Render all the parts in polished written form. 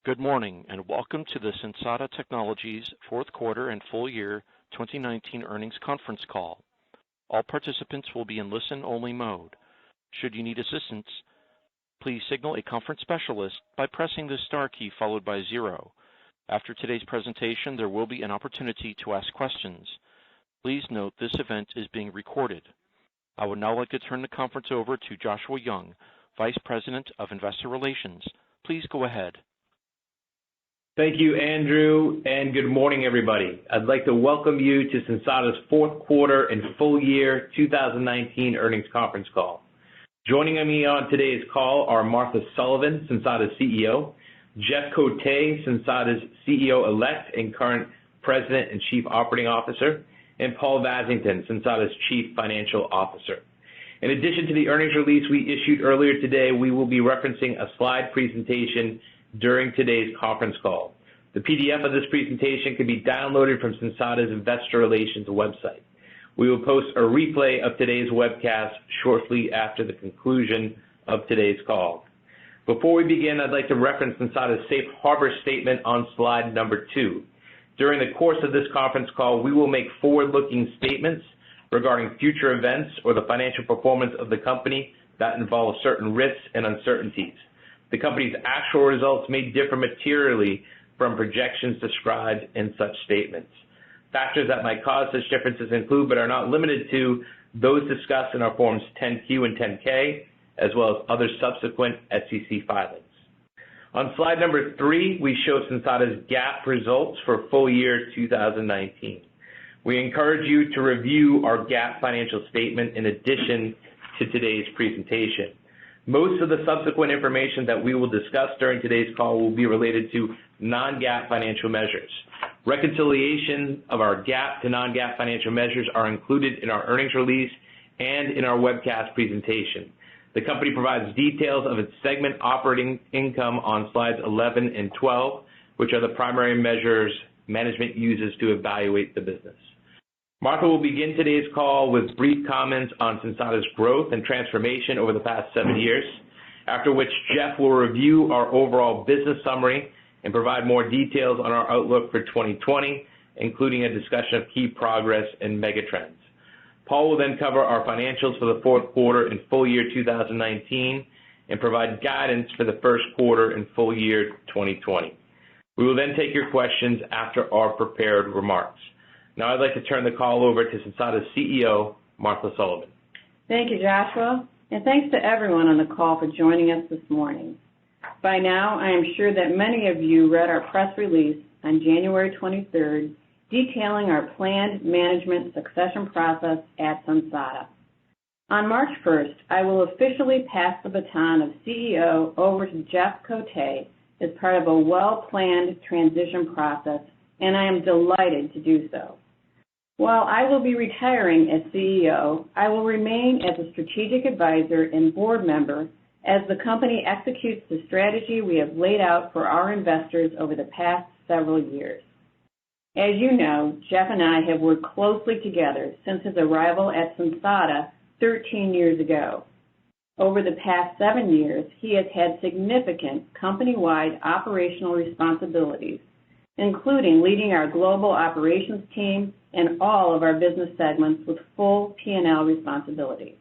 Good morning, and welcome to the Sensata Technologies fourth quarter and full year 2019 earnings conference call. All participants will be in listen-only mode. Should you need assistance, please signal a conference specialist by pressing the star key followed by 0. After today's presentation, there will be an opportunity to ask questions. Please note this event is being recorded. I would now like to turn the conference over to Joshua Young, Vice President of Investor Relations. Please go ahead. Thank you, Andrew, and good morning, everybody. I'd like to welcome you to Sensata's fourth quarter and full year 2019 earnings conference call. Joining me on today's call are Martha Sullivan, Sensata's CEO, Jeff Cote, Sensata's CEO-elect and current President and Chief Operating Officer, and Paul Vasington, Sensata's Chief Financial Officer. In addition to the earnings release we issued earlier today, we will be referencing a slide presentation during today's conference call. The PDF of this presentation can be downloaded from Sensata's Investor Relations website. We will post a replay of today's webcast shortly after the conclusion of today's call. Before we begin, I'd like to reference Sensata's safe harbor statement on slide number 2. During the course of this conference call, we will make forward-looking statements regarding future events or the financial performance of the company that involve certain risks and uncertainties. The company's actual results may differ materially from projections described in such statements. Factors that might cause such differences include, but are not limited to, those discussed in our Forms 10-Q and 10-K, as well as other subsequent SEC filings. On slide number 3, we show Sensata's GAAP results for full year 2019. We encourage you to review our GAAP financial statement in addition to today's presentation. Most of the subsequent information that we will discuss during today's call will be related to non-GAAP financial measures. Reconciliation of our GAAP to non-GAAP financial measures are included in our earnings release and in our webcast presentation. The company provides details of its segment operating income on slides 11 and 12, which are the primary measures management uses to evaluate the business. Martha will begin today's call with brief comments on Sensata's growth and transformation over the past 7 years, after which Jeff will review our overall business summary and provide more details on our outlook for 2020, including a discussion of key progress and megatrends. Paul will then cover our financials for the fourth quarter and full year 2019 and provide guidance for the first quarter and full year 2020. We will then take your questions after our prepared remarks. Now I'd like to turn the call over to Sensata's CEO, Martha Sullivan. Thank you, Joshua, and thanks to everyone on the call for joining us this morning. By now, I am sure that many of you read our press release on January 23rd detailing our planned management succession process at Sensata. On March 1st, I will officially pass the baton of CEO over to Jeff Cote as part of a well-planned transition process, and I am delighted to do so. While I will be retiring as CEO, I will remain as a strategic advisor and board member as the company executes the strategy we have laid out for our investors over the past several years. As you know, Jeff and I have worked closely together since his arrival at Sensata 13 years ago. Over the past 7 years, he has had significant company-wide operational responsibilities, including leading our global operations team and all of our business segments with full P&L responsibility.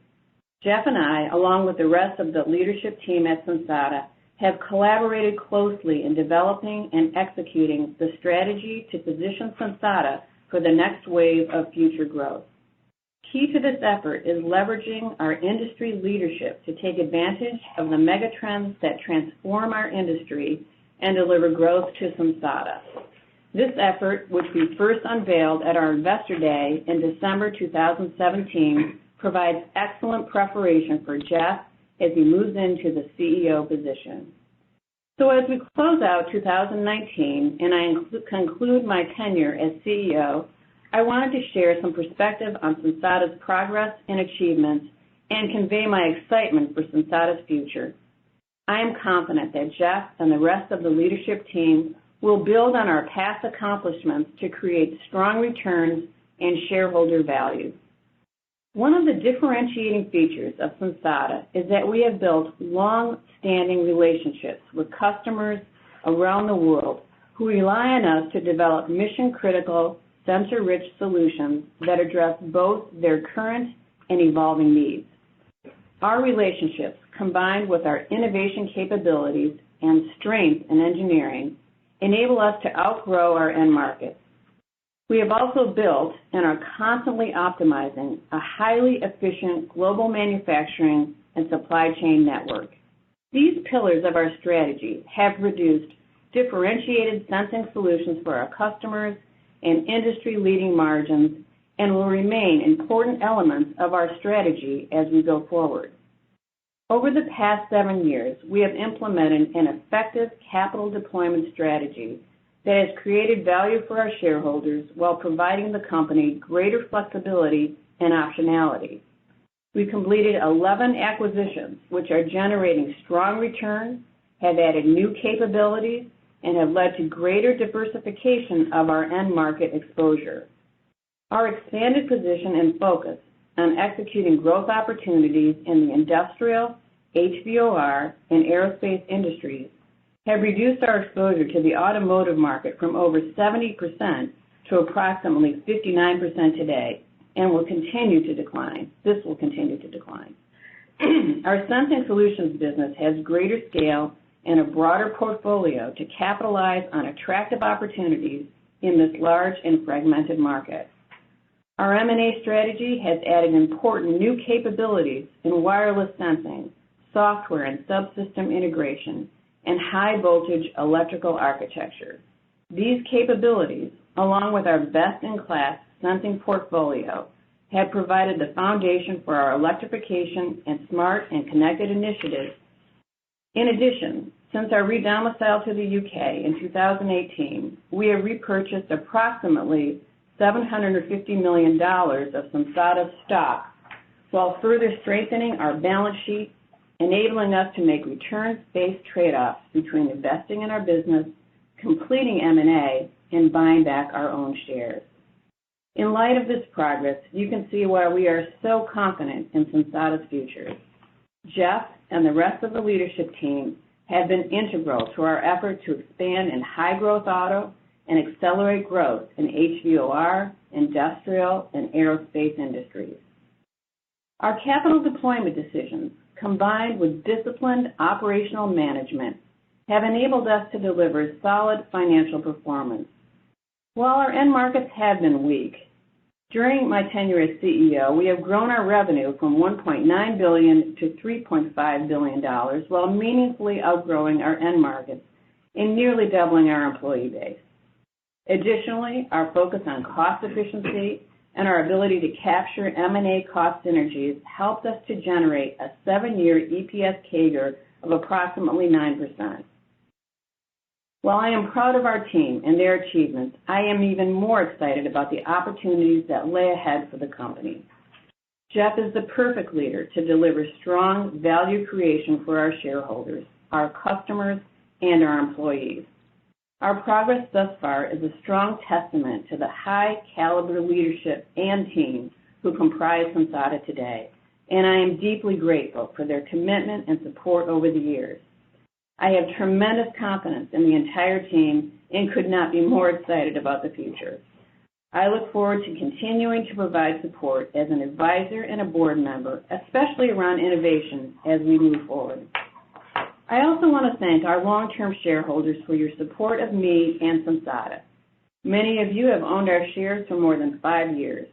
Jeff and I, along with the rest of the leadership team at Sensata, have collaborated closely in developing and executing the strategy to position Sensata for the next wave of future growth. Key to this effort is leveraging our industry leadership to take advantage of the megatrends that transform our industry and deliver growth to Sensata. This effort, which we first unveiled at our Investor Day in December 2017, provides excellent preparation for Jeff as he moves into the CEO position. So as we close out 2019 and I conclude my tenure as CEO, I wanted to share some perspective on Sensata's progress and achievements and convey my excitement for Sensata's future. I am confident that Jeff and the rest of the leadership team will build on our past accomplishments to create strong returns and shareholder value. One of the differentiating features of Sensata is that we have built long-standing relationships with customers around the world who rely on us to develop mission-critical, sensor-rich solutions that address both their current and evolving needs. Our relationships, combined with our innovation capabilities and strength in engineering, enable us to outgrow our end markets. We have also built and are constantly optimizing a highly efficient global manufacturing and supply chain network. These pillars of our strategy have produced differentiated sensing solutions for our customers and industry-leading margins and will remain important elements of our strategy as we go forward. Over the past 7 years, we have implemented an effective capital deployment strategy that has created value for our shareholders while providing the company greater flexibility and optionality. We completed 11 acquisitions, which are generating strong returns, have added new capabilities, and have led to greater diversification of our end market exposure. Our expanded position and focus on executing growth opportunities in the industrial, HVOR, and aerospace industries have reduced our exposure to the automotive market from over 70% to approximately 59% today and will continue to decline. This will continue to decline. Our Sensing Solutions business has greater scale and a broader portfolio to capitalize on attractive opportunities in this large and fragmented market. Our M&A strategy has added important new capabilities in wireless sensing, software and subsystem integration, and high-voltage electrical architecture. These capabilities, along with our best-in-class sensing portfolio, have provided the foundation for our electrification and smart and connected initiatives. In addition, since our redomicile to the UK in 2018, we have repurchased approximately $750 million of Sensata stock while further strengthening our balance sheet, enabling us to make returns-based trade-offs between investing in our business, completing M&A, and buying back our own shares. In light of this progress, you can see why we are so confident in Sensata's future. Jeff and the rest of the leadership team have been integral to our effort to expand in high-growth auto and accelerate growth in HVOR, industrial, and aerospace industries. Our capital deployment decisions, combined with disciplined operational management, have enabled us to deliver solid financial performance. While our end markets have been weak, during my tenure as CEO, we have grown our revenue from $1.9 billion to $3.5 billion while meaningfully outgrowing our end markets and nearly doubling our employee base. Additionally, our focus on cost efficiency and our ability to capture M&A cost synergies helped us to generate a 7-year EPS CAGR of approximately 9%. While I am proud of our team and their achievements, I am even more excited about the opportunities that lay ahead for the company. Jeff is the perfect leader to deliver strong value creation for our shareholders, our customers, and our employees. Our progress thus far is a strong testament to the high-caliber leadership and team who comprise Sensata today, and I am deeply grateful for their commitment and support over the years. I have tremendous confidence in the entire team and could not be more excited about the future. I look forward to continuing to provide support as an advisor and a board member, especially around innovation as we move forward. I also want to thank our long-term shareholders for your support of me and Sensata. Many of you have owned our shares for more than 5 years.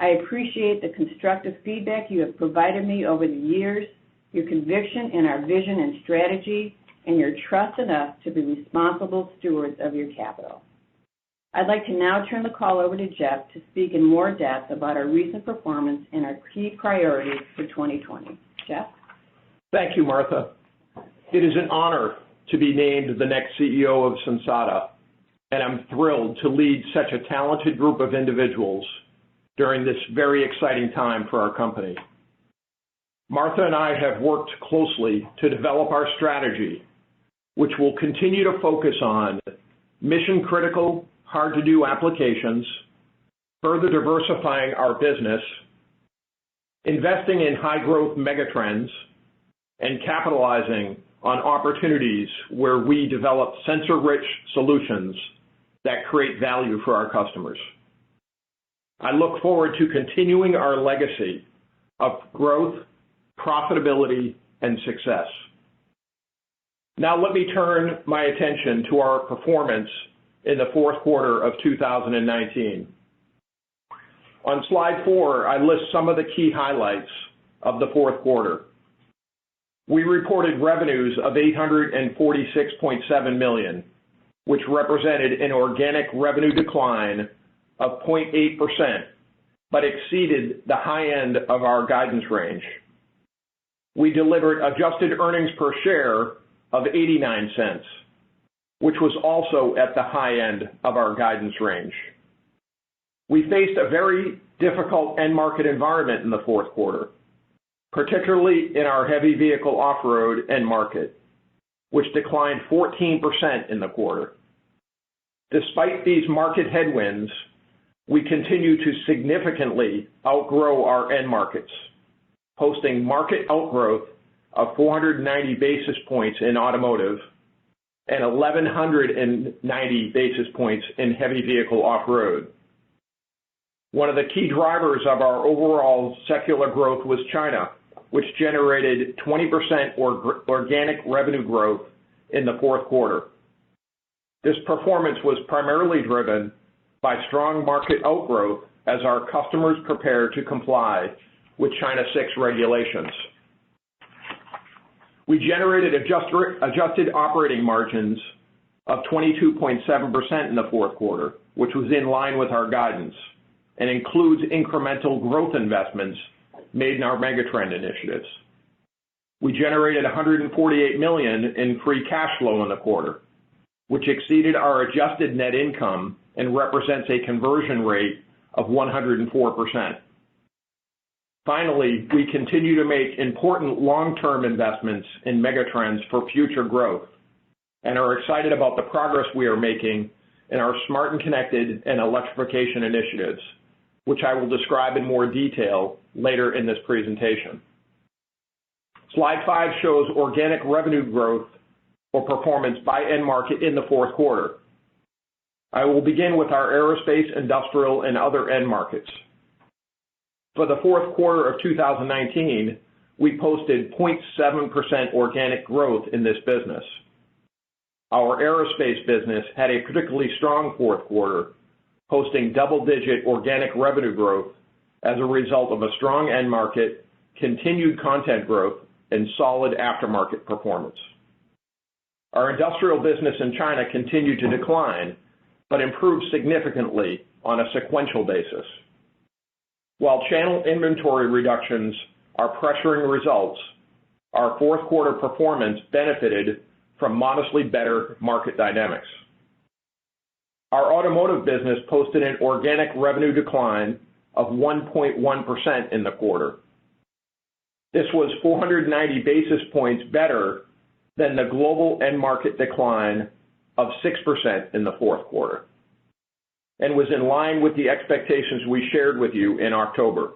I appreciate the constructive feedback you have provided me over the years, your conviction in our vision and strategy, and your trust in us to be responsible stewards of your capital. I'd like to now turn the call over to Jeff to speak in more depth about our recent performance and our key priorities for 2020. Jeff? Thank you, Martha. It is an honor to be named the next CEO of Sensata, and I'm thrilled to lead such a talented group of individuals during this very exciting time for our company. Martha and I have worked closely to develop our strategy, which will continue to focus on mission-critical, hard-to-do applications, further diversifying our business, investing in high-growth megatrends, and capitalizing on opportunities where we develop sensor-rich solutions that create value for our customers. I look forward to continuing our legacy of growth, profitability, and success. Now let me turn my attention to our performance in the fourth quarter of 2019. On slide 4, I list some of the key highlights of the fourth quarter. We reported revenues of $846.7 million, which represented an organic revenue decline of 0.8%, but exceeded the high end of our guidance range. We delivered adjusted earnings per share of 89 cents, which was also at the high end of our guidance range. We faced a very difficult end market environment in the fourth quarter, particularly in our heavy vehicle off-road end market, which declined 14% in the quarter. Despite these market headwinds, we continue to significantly outgrow our end markets, posting market outgrowth of 490 basis points in automotive and 1,190 basis points in heavy vehicle off-road. One of the key drivers of our overall secular growth was China, which generated 20% organic revenue growth in the fourth quarter. This performance was primarily driven by strong market outgrowth as our customers prepare to comply with China 6 regulations. We generated adjusted operating margins of 22.7% in the fourth quarter, which was in line with our guidance and includes incremental growth investments made in our megatrend initiatives. We generated $148 million in free cash flow in the quarter, which exceeded our adjusted net income and represents a conversion rate of 104%. Finally, we continue to make important long-term investments in megatrends for future growth and are excited about the progress we are making in our smart and connected and electrification initiatives, which I will describe in more detail later in this presentation. Slide 5 shows organic revenue growth or performance by end market in the fourth quarter. I will begin with our aerospace, industrial, and other end markets. For the fourth quarter of 2019, we posted 0.7% organic growth in this business. Our aerospace business had a particularly strong fourth quarter, posting double-digit organic revenue growth as a result of a strong end market, continued content growth, and solid aftermarket performance. Our industrial business in China continued to decline, but improved significantly on a sequential basis. While channel inventory reductions are pressuring results, our fourth quarter performance benefited from modestly better market dynamics. Our automotive business posted an organic revenue decline of 1.1% in the quarter. This was 490 basis points better than the global end market decline of 6% in the fourth quarter, and was in line with the expectations we shared with you in October.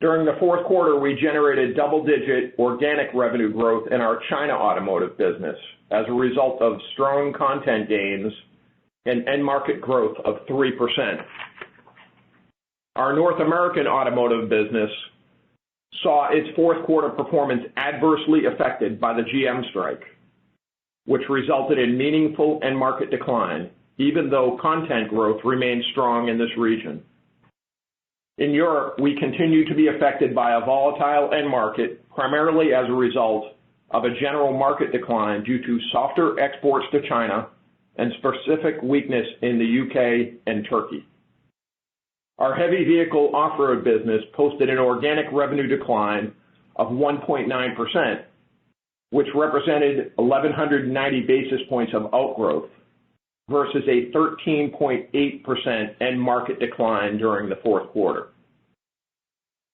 During the fourth quarter, we generated double-digit organic revenue growth in our China automotive business as a result of strong content gains and end market growth of 3%. Our North American automotive business saw its fourth quarter performance adversely affected by the GM strike, which resulted in meaningful end market decline, even though content growth remained strong in this region. In Europe, we continue to be affected by a volatile end market, primarily as a result of a general market decline due to softer exports to China and specific weakness in the UK and Turkey. Our heavy vehicle off-road business posted an organic revenue decline of 1.9%, which represented 1,190 basis points of outgrowth versus a 13.8% end market decline during the fourth quarter.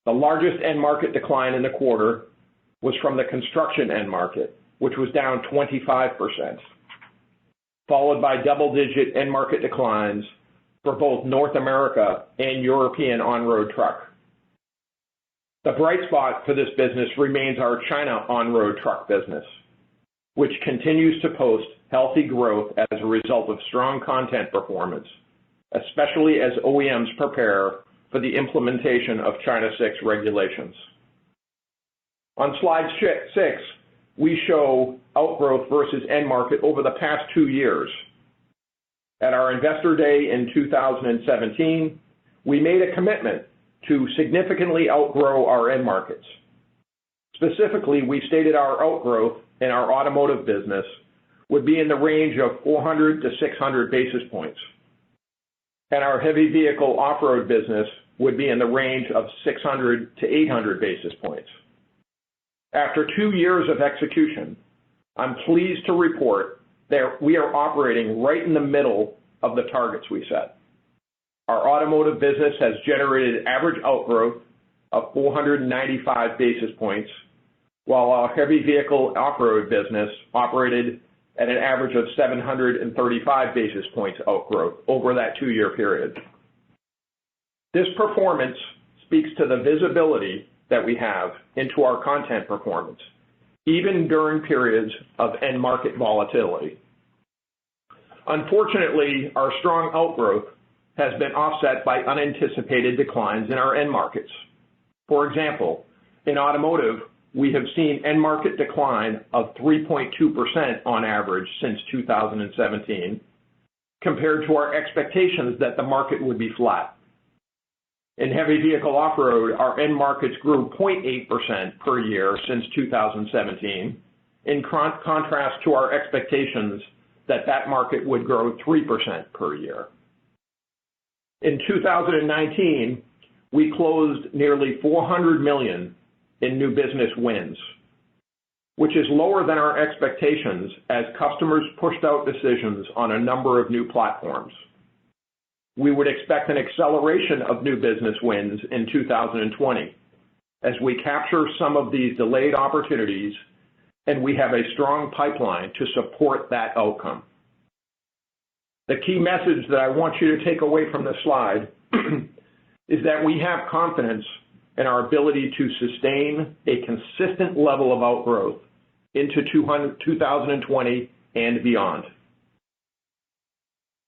The largest end market decline in the quarter was from the construction end market, which was down 25%, followed by double-digit end market declines for both North America and European on-road truck. The bright spot for this business remains our China on-road truck business, which continues to post healthy growth as a result of strong content performance, especially as OEMs prepare for the implementation of China 6 regulations. On slide 6, we show outgrowth versus end market over the past 2 years. At our Investor Day in 2017, we made a commitment to significantly outgrow our end markets. Specifically, we stated our outgrowth in our automotive business would be in the range of 400 to 600 basis points, and our heavy vehicle off-road business would be in the range of 600 to 800 basis points. After 2 years of execution, I'm pleased to report that we are operating right in the middle of the targets we set. Our automotive business has generated average outgrowth of 495 basis points, while our heavy vehicle off-road business operated at an average of 735 basis points outgrowth over that 2-year period. This performance speaks to the visibility that we have into our content performance, even during periods of end market volatility. Unfortunately, our strong outgrowth has been offset by unanticipated declines in our end markets. For example, in automotive, we have seen end market decline of 3.2% on average since 2017, compared to our expectations that the market would be flat. In heavy vehicle off-road, our end markets grew 0.8% per year since 2017, in contrast to our expectations that that market would grow 3% per year. In 2019, we closed nearly $400 million in new business wins, which is lower than our expectations as customers pushed out decisions on a number of new platforms. We would expect an acceleration of new business wins in 2020 as we capture some of these delayed opportunities, and we have a strong pipeline to support that outcome. The key message that I want you to take away from this slide is that we have confidence in our ability to sustain a consistent level of outgrowth into 2020 and beyond.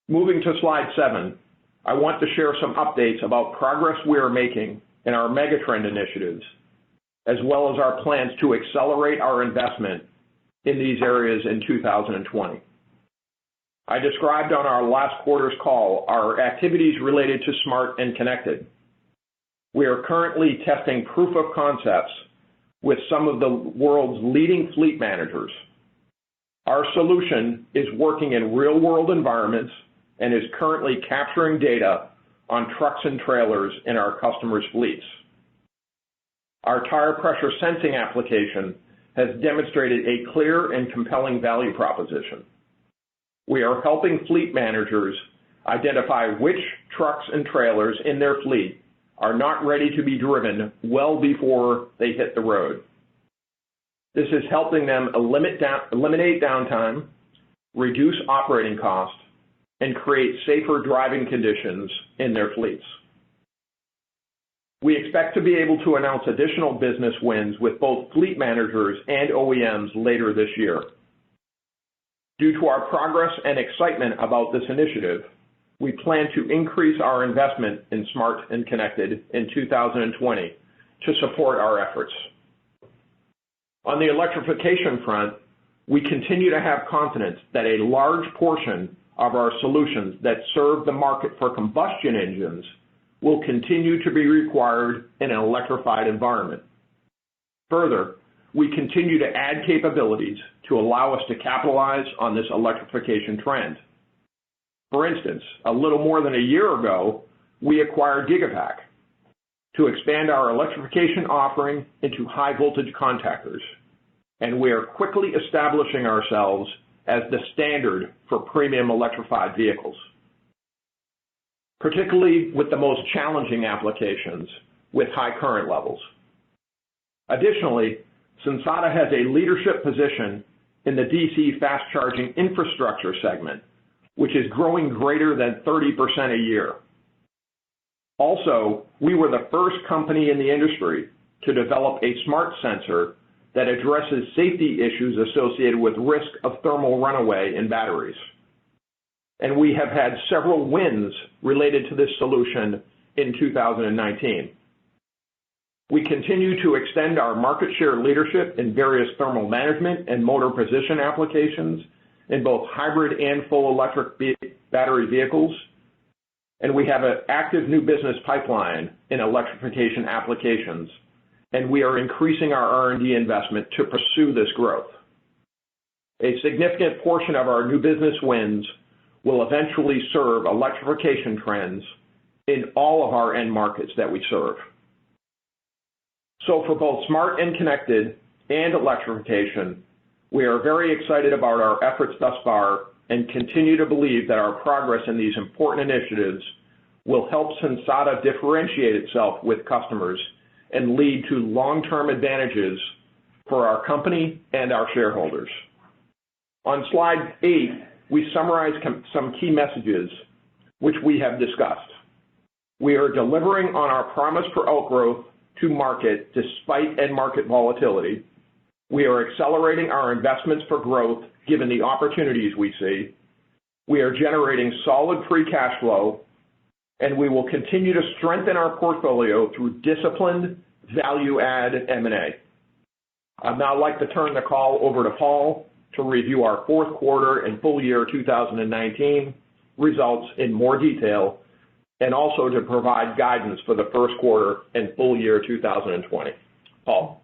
Moving to slide 7, I want to share some updates about progress we are making in our megatrend initiatives, as well as our plans to accelerate our investment in these areas in 2020. I described on our last quarter's call our activities related to smart and connected. We are currently testing proof of concepts with some of the world's leading fleet managers. Our solution is working in real-world environments and is currently capturing data on trucks and trailers in our customers' fleets. Our tire pressure sensing application has demonstrated a clear and compelling value proposition. We are helping fleet managers identify which trucks and trailers in their fleet are not ready to be driven well before they hit the road. This is helping them eliminate downtime, reduce operating costs, and create safer driving conditions in their fleets. We expect to be able to announce additional business wins with both fleet managers and OEMs later this year. Due to our progress and excitement about this initiative, we plan to increase our investment in smart and connected in 2020 to support our efforts. On the electrification front, we continue to have confidence that a large portion of our solutions that serve the market for combustion engines will continue to be required in an electrified environment. Further, we continue to add capabilities to allow us to capitalize on this electrification trend. For instance, a little more than a year ago, we acquired Gigapack to expand our electrification offering into high voltage contactors, and we are quickly establishing ourselves as the standard for premium electrified vehicles, particularly with the most challenging applications with high current levels. Additionally, Sensata has a leadership position in the DC fast charging infrastructure segment, which is growing greater than 30% a year. Also, we were the first company in the industry to develop a smart sensor that addresses safety issues associated with risk of thermal runaway in batteries. And we have had several wins related to this solution in 2019. We continue to extend our market share leadership in various thermal management and motor position applications in both hybrid and full electric battery vehicles. And we have an active new business pipeline in electrification applications, and we are increasing our R&D investment to pursue this growth. A significant portion of our new business wins will eventually serve electrification trends in all of our end markets that we serve. So for both smart and connected and electrification, we are very excited about our efforts thus far and continue to believe that our progress in these important initiatives will help Sensata differentiate itself with customers and lead to long-term advantages for our company and our shareholders. On slide 8, we summarize some key messages which we have discussed. We are delivering on our promise for outgrowth to market despite end market volatility. We are accelerating our investments for growth given the opportunities we see. We are generating solid free cash flow, and we will continue to strengthen our portfolio through disciplined value-add M&A. I'd now like to turn the call over to Paul to review our fourth quarter and full year 2019 results in more detail, and also to provide guidance for the first quarter and full year 2020. Paul.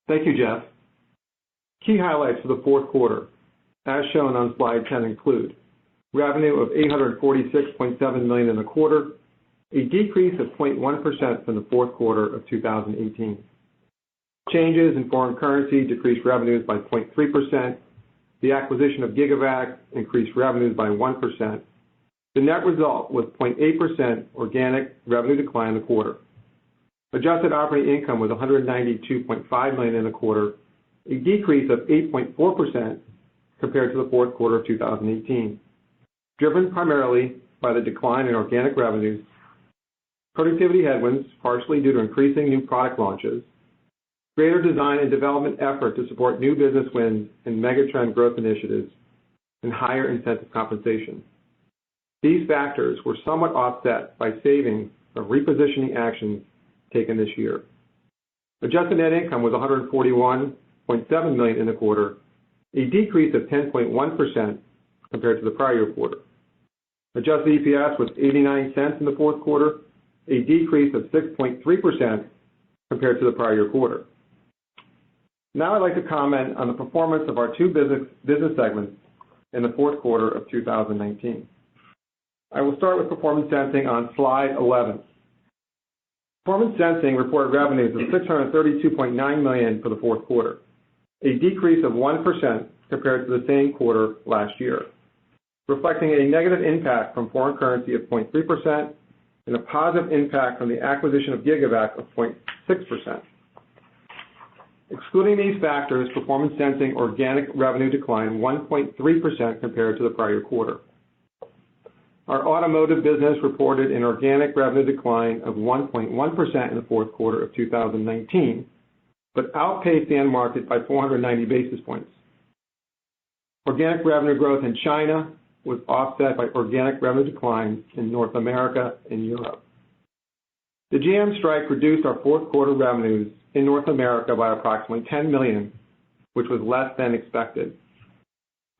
Thank you, Jeff. Key highlights for the fourth quarter, as shown on slide 10, include revenue of $846.7 million in the quarter, a decrease of 0.1% from the fourth quarter of 2018. Changes in foreign currency decreased revenues by 0.3%. The acquisition of Gigavac increased revenues by 1%. The net result was 0.8% organic revenue decline in the quarter. Adjusted operating income was $192.5 million in the quarter, a decrease of 8.4% compared to the fourth quarter of 2018, driven primarily by the decline in organic revenues, productivity headwinds, partially due to increasing new product launches, greater design and development effort to support new business wins and megatrend growth initiatives, and higher incentive compensation. These factors were somewhat offset by savings of repositioning actions taken this year. Adjusted net income was $141.7 million in the quarter, a decrease of 10.1% compared to the prior year quarter. Adjusted EPS was 89 cents in the fourth quarter, a decrease of 6.3% compared to the prior year quarter. Now I'd like to comment on the performance of our two business segments in the fourth quarter of 2019. I will start with Performance Sensing on slide 11. Performance Sensing reported revenues of $632.9 million for the fourth quarter, a decrease of 1% compared to the same quarter last year, reflecting a negative impact from foreign currency of 0.3% and a positive impact from the acquisition of Gigavac of 0.6%. Excluding these factors, Performance Sensing organic revenue declined 1.3% compared to the prior quarter. Our automotive business reported an organic revenue decline of 1.1% in the fourth quarter of 2019, but outpaced the end market by 490 basis points. Organic revenue growth in China was offset by organic revenue declines in North America and Europe. The GM strike reduced our fourth quarter revenues in North America by approximately $10 million, which was less than expected.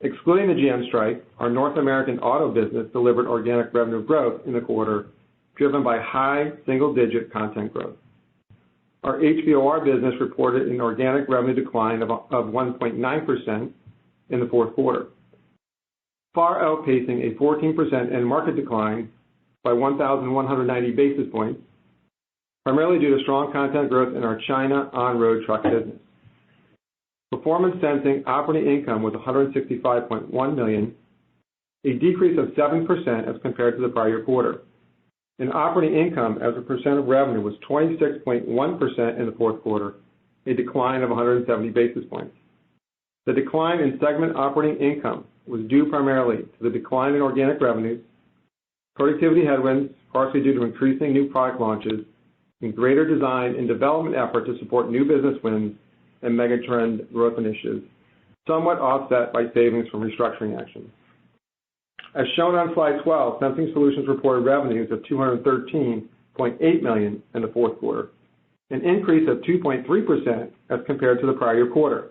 Excluding the GM strike, our North American auto business delivered organic revenue growth in the quarter, driven by high single-digit content growth. Our HVOR business reported an organic revenue decline of 1.9% in the fourth quarter, far outpacing a 14% end market decline by 1,190 basis points, primarily due to strong content growth in our China on-road truck business. Performance Sensing operating income was $165.1 million, a decrease of 7% as compared to the prior year quarter. And operating income as a percent of revenue was 26.1% in the fourth quarter, a decline of 170 basis points. The decline in segment operating income was due primarily to the decline in organic revenues, productivity headwinds, partially due to increasing new product launches, and greater design and development effort to support new business wins and megatrend growth initiatives, somewhat offset by savings from restructuring actions. As shown on slide 12, Sensing Solutions reported revenues of $213.8 million in the fourth quarter, an increase of 2.3% as compared to the prior year quarter.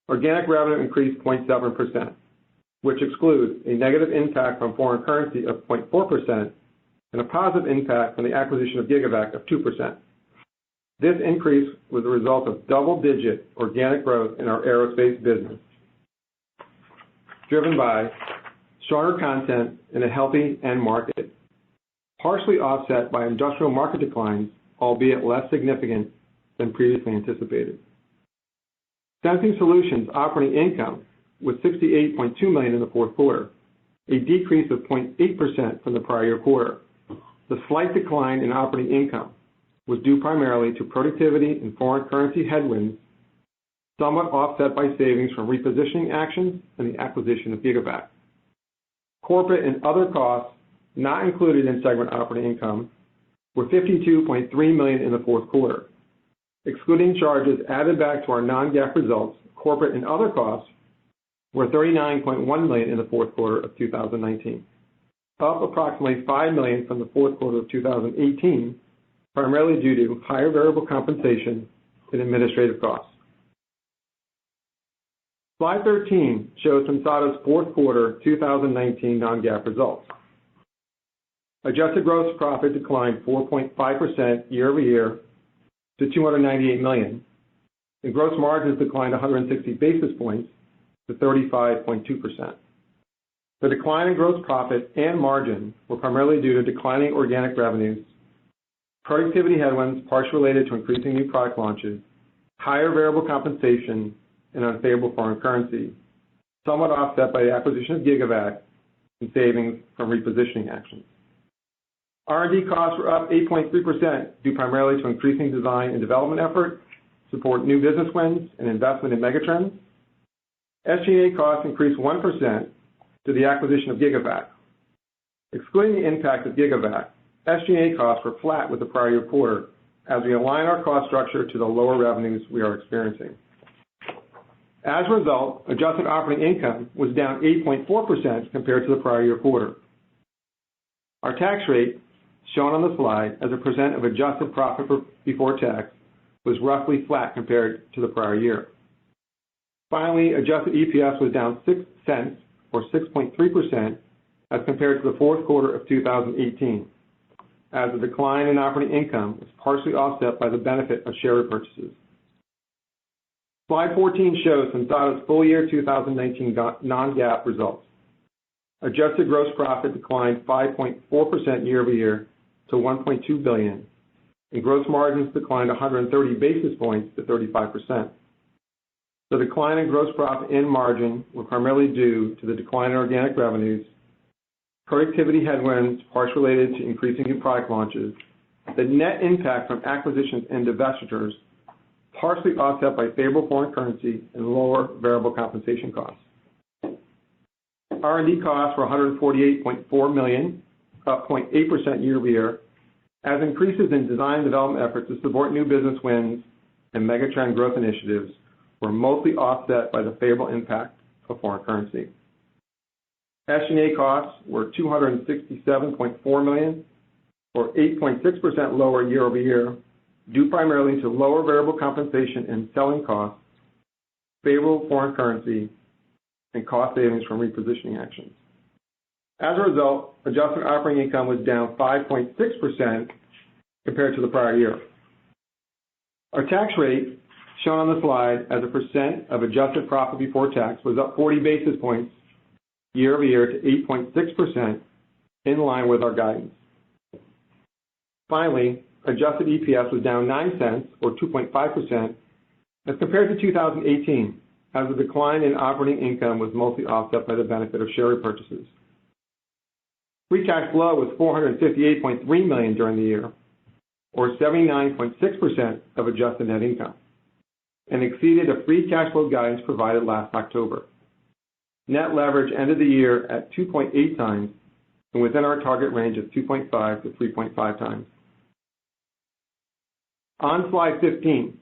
Organic revenue increased 0.7%, which excludes a negative impact from foreign currency of 0.4% and a positive impact from the acquisition of Gigavac of 2%. This increase was a result of double-digit organic growth in our aerospace business, driven by stronger content in a healthy end market, partially offset by industrial market declines, albeit less significant than previously anticipated. Sensing Solutions operating income was $68.2 million in the fourth quarter, a decrease of 0.8% from the prior year quarter. The slight decline in operating income was due primarily to productivity and foreign currency headwinds, somewhat offset by savings from repositioning actions and the acquisition of Gigavac. Corporate and other costs not included in segment operating income were $52.3 million in the fourth quarter. Excluding charges added back to our non-GAAP results, corporate and other costs were $39.1 million in the fourth quarter of 2019, up approximately $5 million from the fourth quarter of 2018, primarily due to higher variable compensation and administrative costs. Slide 13 shows Sensata's fourth quarter 2019 non-GAAP results. Adjusted gross profit declined 4.5% year-over-year to $298 million, and gross margins declined 160 basis points to 35.2%. The decline in gross profit and margin were primarily due to declining organic revenues, productivity headwinds partially related to increasing new product launches, higher variable compensation, and unfavorable foreign currency, somewhat offset by the acquisition of Gigavac and savings from repositioning actions. R&D costs were up 8.3% due primarily to increasing design and development effort, support new business wins, and investment in megatrends. SG&A costs increased 1% to the acquisition of Gigavac. Excluding the impact of Gigavac, SG&A costs were flat with the prior year quarter as we align our cost structure to the lower revenues we are experiencing. As a result, adjusted operating income was down 8.4% compared to the prior year quarter. Our tax rate, shown on the slide as a percent of adjusted profit before tax, was roughly flat compared to the prior year. Finally, adjusted EPS was down 6 cents or 6.3% as compared to the fourth quarter of 2018, as the decline in operating income was partially offset by the benefit of share repurchases. Slide 14 shows Sensata's full year 2019 non-GAAP results. Adjusted gross profit declined 5.4% year-over-year to $1.2 billion, and gross margins declined 130 basis points to 35%. The decline in gross profit and margin were primarily due to the decline in organic revenues, productivity headwinds partially related to increasing new product launches, the net impact from acquisitions and divestitures, partially offset by favorable foreign currency and lower variable compensation costs. R&D costs were $148.4 million, up 0.8% year-over-year, as increases in design and development efforts to support new business wins and megatrend growth initiatives were mostly offset by the favorable impact of foreign currency. SG&A costs were $267.4 million, or 8.6% lower year-over-year, due primarily to lower variable compensation and selling costs, favorable foreign currency, and cost savings from repositioning actions. As a result, adjusted operating income was down 5.6% compared to the prior year. Our tax rate, shown on the slide as a percent of adjusted profit before tax, was up 40 basis points year-over-year to 8.6%, in line with our guidance. Finally, adjusted EPS was down 9 cents, or 2.5%, as compared to 2018, as the decline in operating income was mostly offset by the benefit of share repurchases. Free cash flow was $458.3 million during the year, or 79.6% of adjusted net income, and exceeded a free cash flow guidance provided last October. Net leverage ended the year at 2.8 times and within our target range of 2.5 to 3.5 times. On slide 15,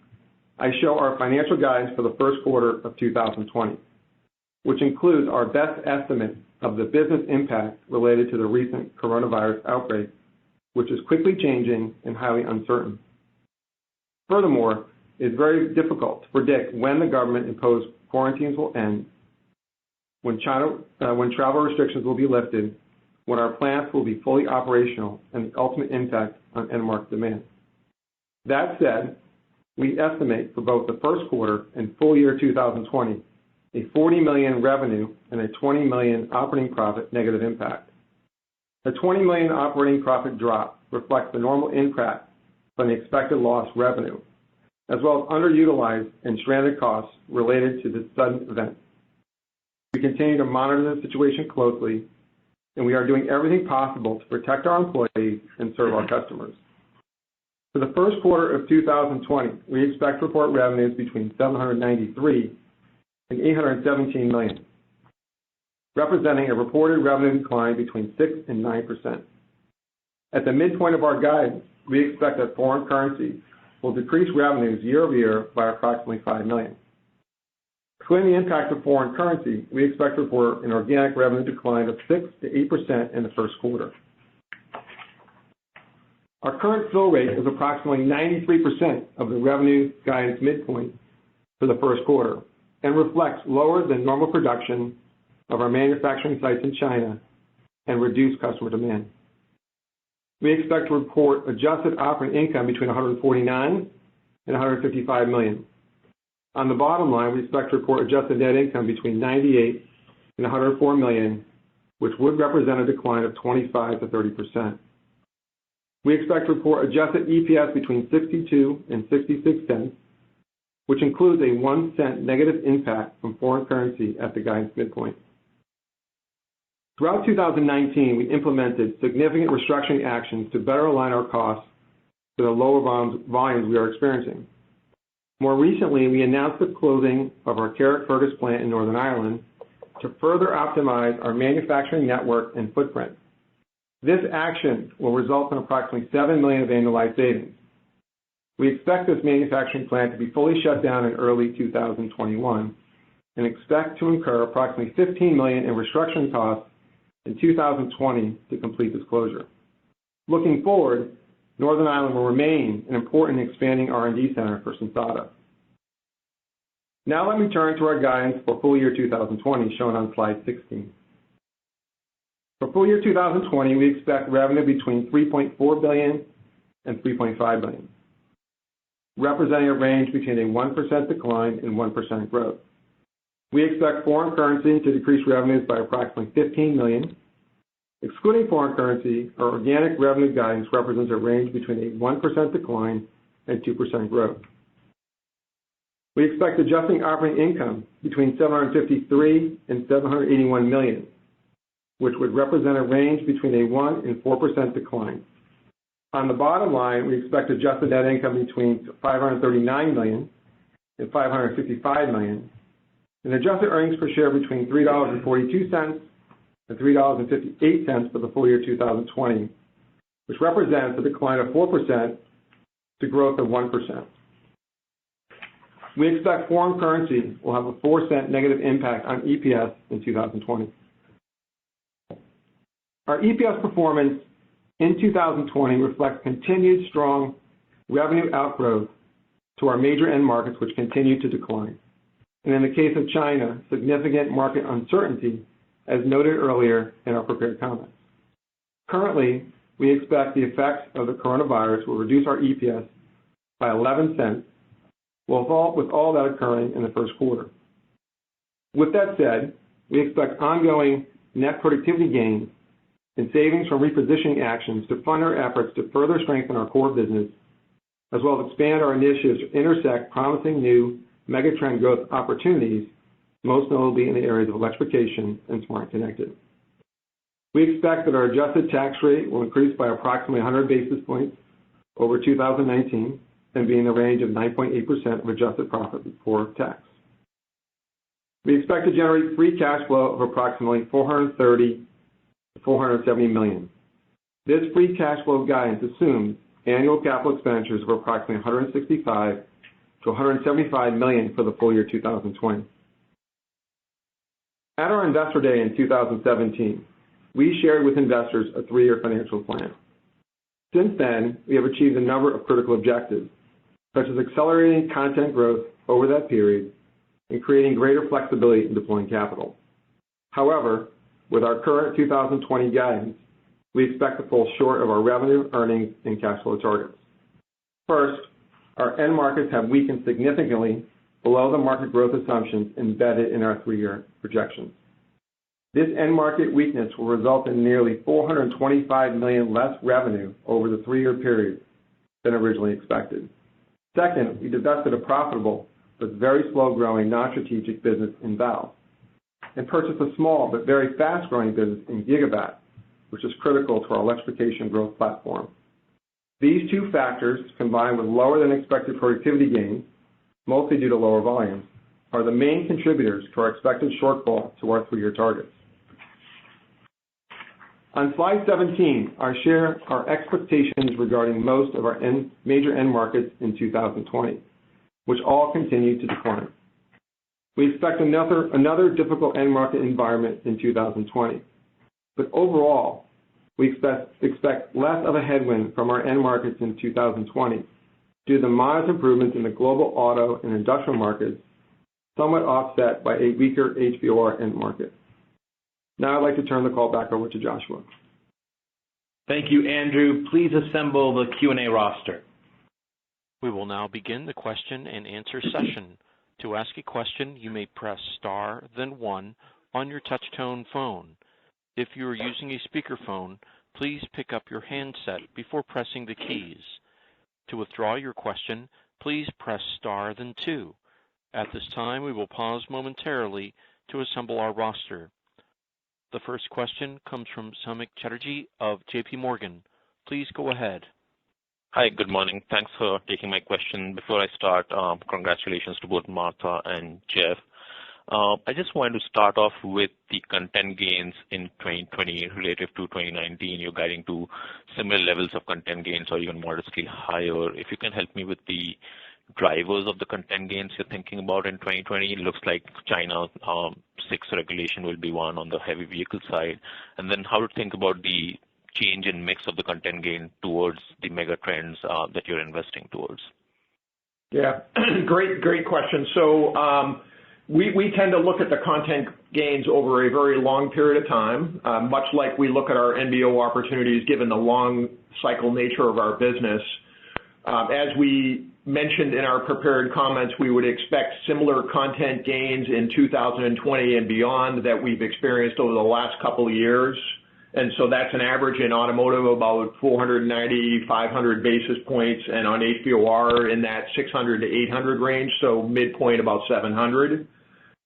I show our financial guidance for the first quarter of 2020, which includes our best estimate of the business impact related to the recent coronavirus outbreak, which is quickly changing and highly uncertain. Furthermore, it is very difficult to predict when the government-imposed quarantines will end, when travel restrictions will be lifted, when our plants will be fully operational, and the ultimate impact on end market demand. That said, we estimate for both the first quarter and full year 2020 a $40 million revenue and a $20 million operating profit negative impact. The $20 million operating profit drop reflects the normal impact from the expected lost revenue, as well as underutilized and stranded costs related to this sudden event. We continue to monitor the situation closely, and we are doing everything possible to protect our employees and serve our customers. For the first quarter of 2020, we expect to report revenues between $793 and $817 million, representing a reported revenue decline between 6% and 9%. At the midpoint of our guidance, we expect that foreign currency will decrease revenues year-over-year by approximately $5 million. Excluding the impact of foreign currency, we expect to report an organic revenue decline of 6% to 8% in the first quarter. Our current fill rate is approximately 93% of the revenue guidance midpoint for the first quarter and reflects lower than normal production of our manufacturing sites in China and reduced customer demand. We expect to report adjusted operating income between $149 and $155 million. On the bottom line, we expect to report adjusted net income between $98 and $104 million, which would represent a decline of 25 to 30%. We expect to report adjusted EPS between 62 and 66 cents, which includes a 1 cent negative impact from foreign currency at the guidance midpoint. Throughout 2019, we implemented significant restructuring actions to better align our costs to the lower volumes we are experiencing. More recently, we announced the closing of our Carrickfergus plant in Northern Ireland to further optimize our manufacturing network and footprint. This action will result in approximately $7 million of annualized savings. We expect this manufacturing plant to be fully shut down in early 2021 and expect to incur approximately $15 million in restructuring costs in 2020 to complete this closure. Looking forward, Northern Ireland will remain an important and expanding R&D center for Sensata. Now let me turn to our guidance for full year 2020, shown on slide 16. For full year 2020, we expect revenue between $3.4 billion and $3.5 billion, representing a range between a 1% decline and 1% growth. We expect foreign currency to decrease revenues by approximately $15 million. Excluding foreign currency, our organic revenue guidance represents a range between a 1% decline and 2% growth. We expect adjusted operating income between $753 and $781 million, which would represent a range between a 1% and 4% decline. On the bottom line, we expect adjusted net income between $539 million and $555 million, and adjusted earnings per share between $3.42 and $3.58 for the full year 2020, which represents a decline of 4% to growth of 1%. We expect foreign currency will have a 4-cent negative impact on EPS in 2020. Our EPS performance in 2020 reflects continued strong revenue outgrowth to our major end markets, which continue to decline. And in the case of China, significant market uncertainty, as noted earlier in our prepared comments. Currently, we expect the effects of the coronavirus will reduce our EPS by 11 cents, with all that occurring in the first quarter. With that said, we expect ongoing net productivity gains and savings from repositioning actions to fund our efforts to further strengthen our core business, as well as expand our initiatives to intersect promising new megatrend growth opportunities, most notably in the areas of electrification and smart connected. We expect that our adjusted tax rate will increase by approximately 100 basis points over 2019 and be in the range of 9.8% of adjusted profit before tax. We expect to generate free cash flow of approximately $430 to $470 million. This free cash flow guidance assumes annual capital expenditures of approximately $165 to $175 million for the full year 2020. At our Investor Day in 2017, we shared with investors a 3-year financial plan. Since then, we have achieved a number of critical objectives, such as accelerating content growth over that period and creating greater flexibility in deploying capital. However, with our current 2020 guidance, we expect to fall short of our revenue, earnings, and cash flow targets. First, our end markets have weakened significantly below the market growth assumptions embedded in our 3-year projections. This end market weakness will result in nearly $425 million less revenue over the 3-year period than originally expected. Second, we divested a profitable but very slow-growing non-strategic business in valves and purchased a small but very fast-growing business in Gigabat, which is critical to our electrification growth platform. These two factors, combined with lower than expected productivity gains, mostly due to lower volumes, are the main contributors to our expected shortfall to our 3-year targets. On slide 17, I share our expectations regarding most of our major end markets in 2020, which all continue to decline. We expect another difficult end market environment in 2020, but overall, we expect less of a headwind from our end markets in 2020 due to the modest improvements in the global auto and industrial markets, somewhat offset by a weaker HVOR end market. Now I'd like to turn the call back over to Joshua. Thank you, Andrew. Please assemble the Q&A roster. We will now begin the question and answer session. To ask a question, you may press star, then 1 on your touch-tone phone. If you are using a speakerphone, please pick up your handset before pressing the keys. To withdraw your question, please press star, then 2. At this time, we will pause momentarily to assemble our roster. The first question comes from Samik Chatterjee of J.P. Morgan. Please go ahead. Hi, good morning. Thanks for taking my question. Before I start, congratulations to both Martha and Jeff. I just wanted to start off with the content gains in 2020 relative to 2019. You're guiding to similar levels of content gains or even modestly higher. If you can help me with the drivers of the content gains you're thinking about in 2020, it looks like China 6 regulation will be one on the heavy vehicle side. And then how to think about the change in mix of the content gain towards the mega trends that you're investing towards? Yeah, great question. So we tend to look at the content gains over a very long period of time, much like we look at our NBO opportunities given the long cycle nature of our business. As we mentioned in our prepared comments, we would expect similar content gains in 2020 and beyond that we've experienced over the last couple of years. And so that's an average in automotive about 490, 500 basis points, and on HVOR in that 600 to 800 range, so midpoint about 700.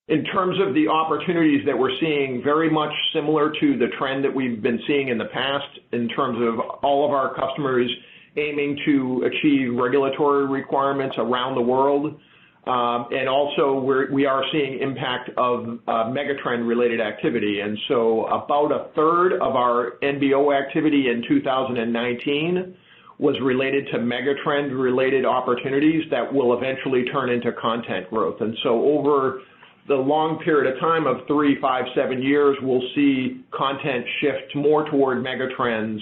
In terms of the opportunities that we're seeing, very much similar to the trend that we've been seeing in the past in terms of all of our customers aiming to achieve regulatory requirements around the world. And also we are seeing impact of megatrend-related activity. And so about a third of our NBO activity in 2019 was related to megatrend-related opportunities that will eventually turn into content growth. And so over the long period of time of 3, 5, 7 years, we'll see content shift more toward megatrends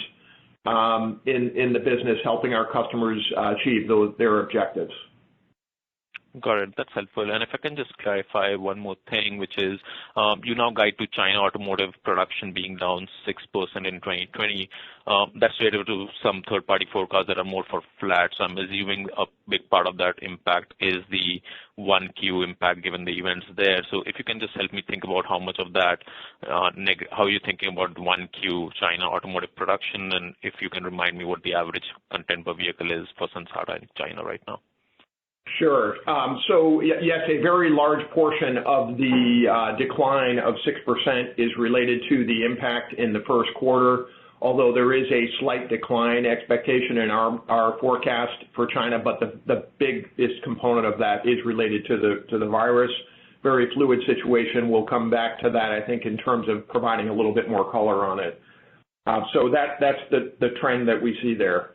in the business, helping our customers achieve their objectives. Got it. That's helpful. And if I can just clarify one more thing, which is you now guide to China automotive production being down 6% in 2020. That's related to some third-party forecasts that are more for flat. So I'm assuming a big part of that impact is the 1Q impact given the events there. So if you can just help me think about how much of that, how you're thinking about 1Q China automotive production, and if you can remind me what the average content per vehicle is for Sensata in China right now. Sure. So yes, a very large portion of the decline of 6% is related to the impact in the first quarter, although there is a slight decline expectation in our forecast for China, but the biggest component of that is related to the virus. Very fluid situation. We'll come back to that, I think, in terms of providing a little bit more color on it. So that's the trend that we see there.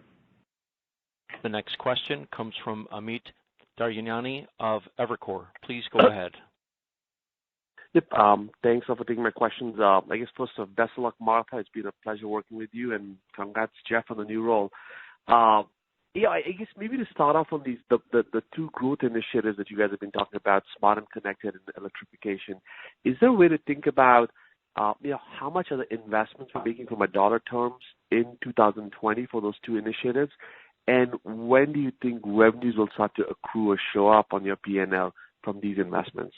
The next question comes from Amit Daryanani of Evercore. Please go ahead. Yep. Thanks for taking my questions. I guess first off, best of luck, Martha. It's been a pleasure working with you, and congrats, Jeff, on the new role. I guess maybe to start off on these the two growth initiatives that you guys have been talking about, smart and connected and electrification. Is there a way to think about how much are the investments we're making from a dollar terms in 2020 for those two initiatives, and when do you think revenues will start to accrue or show up on your P&L from these investments?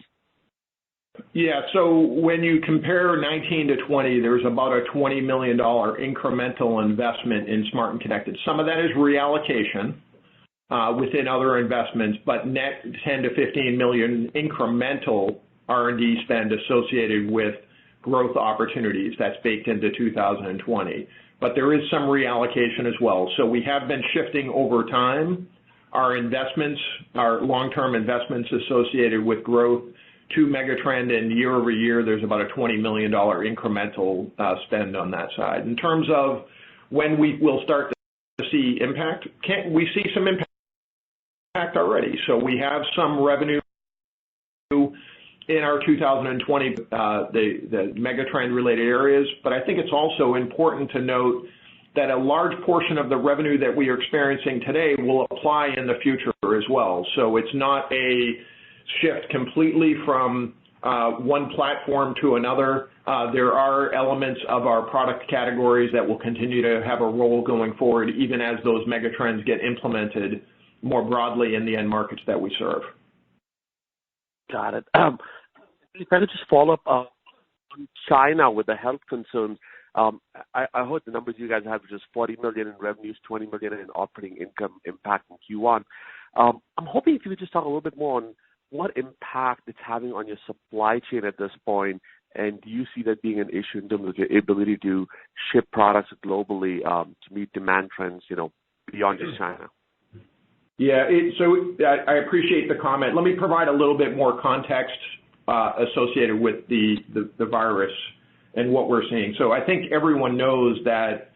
Yeah, so when you compare 19 to 20, there's about a $20 million incremental investment in smart and connected. Some of that is reallocation within other investments, but net 10 to 15 million incremental R&D spend associated with growth opportunities. That's baked into 2020. But there is some reallocation as well. So we have been shifting over time our investments, our long-term investments associated with growth to Megatrend, and year over year, there's about a $20 million incremental spend on that side. In terms of when we will start to see impact, we see some impact already. So we have some revenue in our 2020, the Megatrend-related areas, but I think it's also important to note that a large portion of the revenue that we are experiencing today will apply in the future as well. So it's not a shift completely from one platform to another. There are elements of our product categories that will continue to have a role going forward, even as those megatrends get implemented more broadly in the end markets that we serve. Got it. If I could just follow up on China with the health concerns. I heard the numbers you guys have, which is $40 million in revenues, $20 million in operating income impact in Q1. I'm hoping if you could just talk a little bit more on what impact it's having on your supply chain at this point, and do you see that being an issue in terms of your ability to ship products globally to meet demand trends, beyond just China? Yeah, so I appreciate the comment. Let me provide a little bit more context associated with the virus and what we're seeing. So I think everyone knows that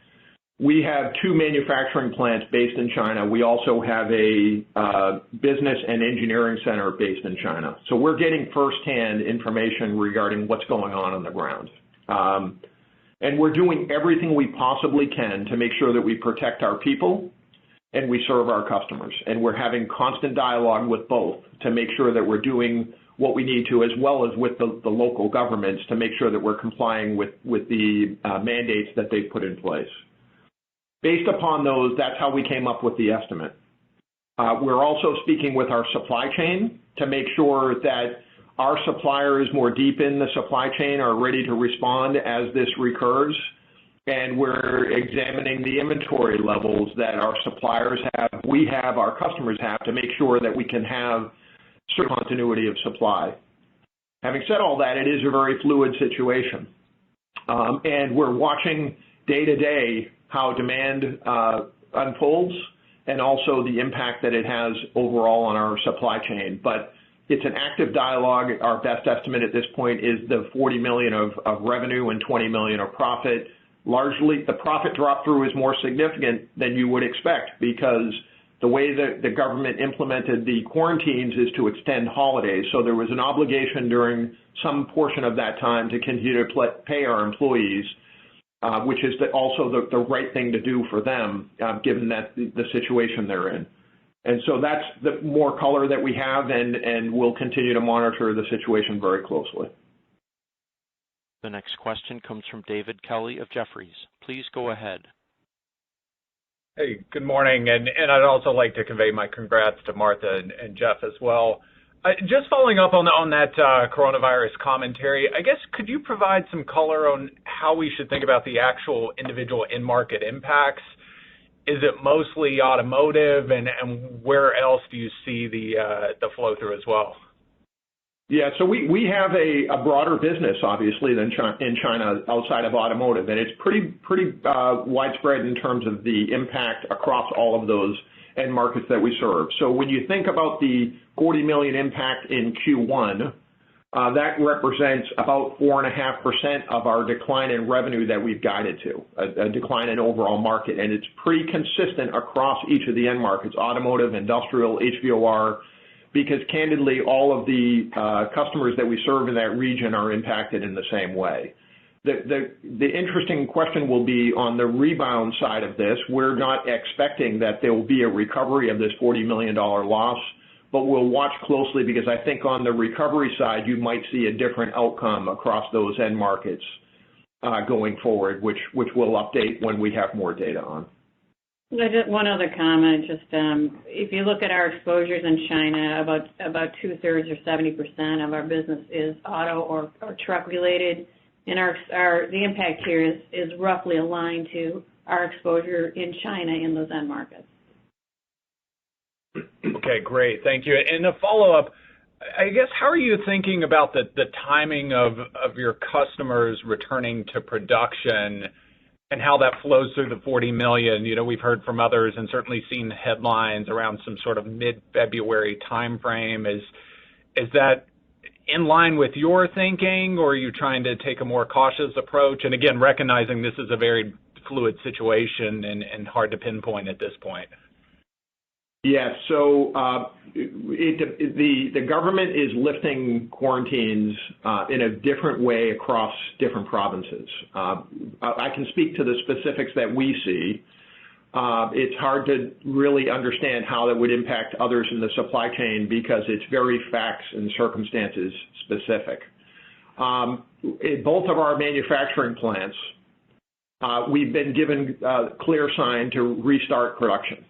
we have two manufacturing plants based in China. We also have a business and engineering center based in China. So we're getting firsthand information regarding what's going on the ground. And we're doing everything we possibly can to make sure that we protect our people and we serve our customers. And we're having constant dialogue with both to make sure that we're doing what we need to, as well as with the local governments, to make sure that we're complying with the mandates that they've put in place. Based upon those, that's how we came up with the estimate. We're also speaking with our supply chain to make sure that our suppliers more deep in the supply chain are ready to respond as this recurs. And we're examining the inventory levels that our suppliers have, our customers have, to make sure that we can have certain continuity of supply. Having said all that, it is a very fluid situation. And we're watching day to day how demand unfolds, and also the impact that it has overall on our supply chain. But it's an active dialogue. Our best estimate at this point is the $40 million of revenue and $20 million of profit. Largely, the profit drop through is more significant than you would expect, because the way that the government implemented the quarantines is to extend holidays. So there was an obligation during some portion of that time to continue to pay our employees, which is also the right thing to do for them, given that the situation they're in. And so that's the more color that we have, and we'll continue to monitor the situation very closely. The next question comes from David Kelley of Jefferies. Please go ahead. Hey, good morning, and I'd also like to convey my congrats to Martha and Jeff as well. Just following up on that coronavirus commentary, I guess could you provide some color on how we should think about the actual individual in-market impacts? Is it mostly automotive, and where else do you see the flow through as well? Yeah, so we have a broader business, obviously, than in China outside of automotive, and it's pretty widespread in terms of the impact across all of those end markets that we serve. So when you think about the $40 million impact in Q1, That represents about 4.5% of our decline in revenue that we've guided to, a decline in overall market. And it's pretty consistent across each of the end markets, automotive, industrial, HVOR, because candidly, all of the customers that we serve in that region are impacted in the same way. The interesting question will be on the rebound side of this. We're not expecting that there will be a recovery of this $40 million loss, but we'll watch closely because I think on the recovery side, you might see a different outcome across those end markets going forward, which we'll update when we have more data on. Just one other comment. Just if you look at our exposures in China, about 2/3 or 70% of our business is auto or truck related, and the impact here is roughly aligned to our exposure in China in those end markets. Okay, great. Thank you. And a follow-up, I guess, how are you thinking about the timing of your customers returning to production and how that flows through the $40 million? You know, we've heard from others and certainly seen headlines around some sort of mid-February timeframe. Is that in line with your thinking, or are you trying to take a more cautious approach? And again, recognizing this is a very fluid situation and hard to pinpoint at this point. Yeah, so the government is lifting quarantines in a different way across different provinces. I can speak to the specifics that we see. It's hard to really understand how that would impact others in the supply chain because it's very facts and circumstances specific. In both of our manufacturing plants, we've been given a clear sign to restart production.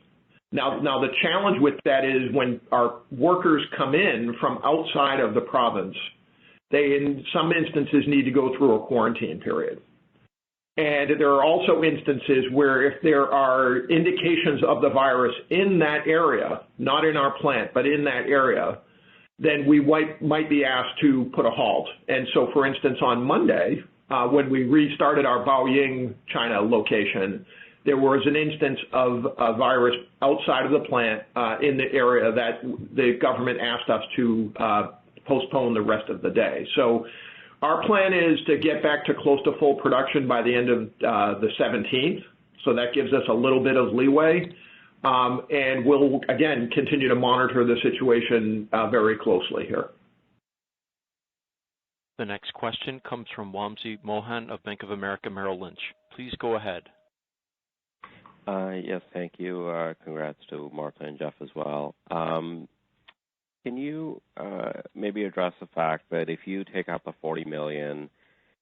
Now the challenge with that is when our workers come in from outside of the province, they in some instances need to go through a quarantine period. And there are also instances where if there are indications of the virus in that area, not in our plant, but in that area, then we might be asked to put a halt. And so, for instance, on Monday, when we restarted our Baoying, China location, there was an instance of a virus outside of the plant in the area that the government asked us to postpone the rest of the day. So our plan is to get back to close to full production by the end of the 17th. So that gives us a little bit of leeway. And we'll, again, continue to monitor the situation very closely here. The next question comes from Wamsi Mohan of Bank of America Merrill Lynch. Please go ahead. Yes, thank you. Congrats to Martha and Jeff as well. Can you maybe address the fact that if you take out the $40 million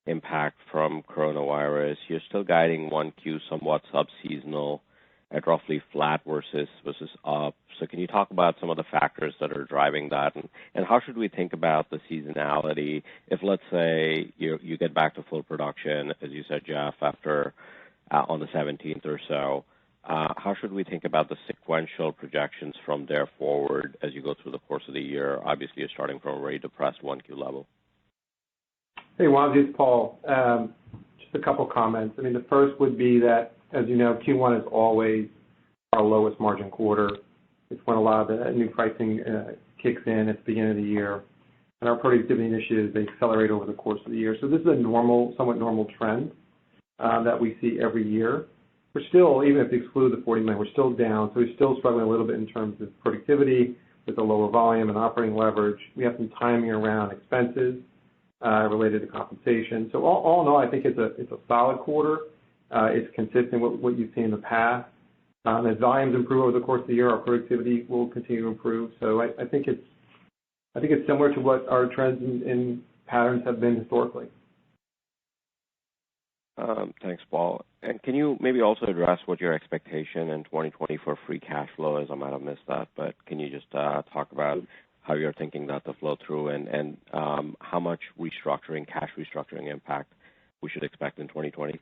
impact from coronavirus, you're still guiding 1Q somewhat sub-seasonal at roughly flat versus up. So can you talk about some of the factors that are driving that? And how should we think about the seasonality if, let's say, you get back to full production, as you said, Jeff, after on the 17th or so? How should we think about the sequential projections from there forward as you go through the course of the year? Obviously, you're starting from a very depressed 1Q level. Hey, Wamsi, it's Paul. Just a couple comments. I mean, the first would be that, as you know, Q1 is always our lowest margin quarter. It's when a lot of the new pricing kicks in at the beginning of the year. And our productivity initiatives, they accelerate over the course of the year. So this is a somewhat normal trend that we see every year. We're still, even if you exclude the $40 million, we're still down. So we're still struggling a little bit in terms of productivity with the lower volume and operating leverage. We have some timing around expenses related to compensation. So all in all, I think it's a solid quarter. It's consistent with what you've seen in the past. As volumes improve over the course of the year, our productivity will continue to improve. So I think it's similar to what our trends and patterns have been historically. Thanks, Paul. And can you maybe also address what your expectation in 2020 for free cash flow is? I might have missed that, but can you just talk about how you're thinking that to flow through and how much cash restructuring impact we should expect in 2020?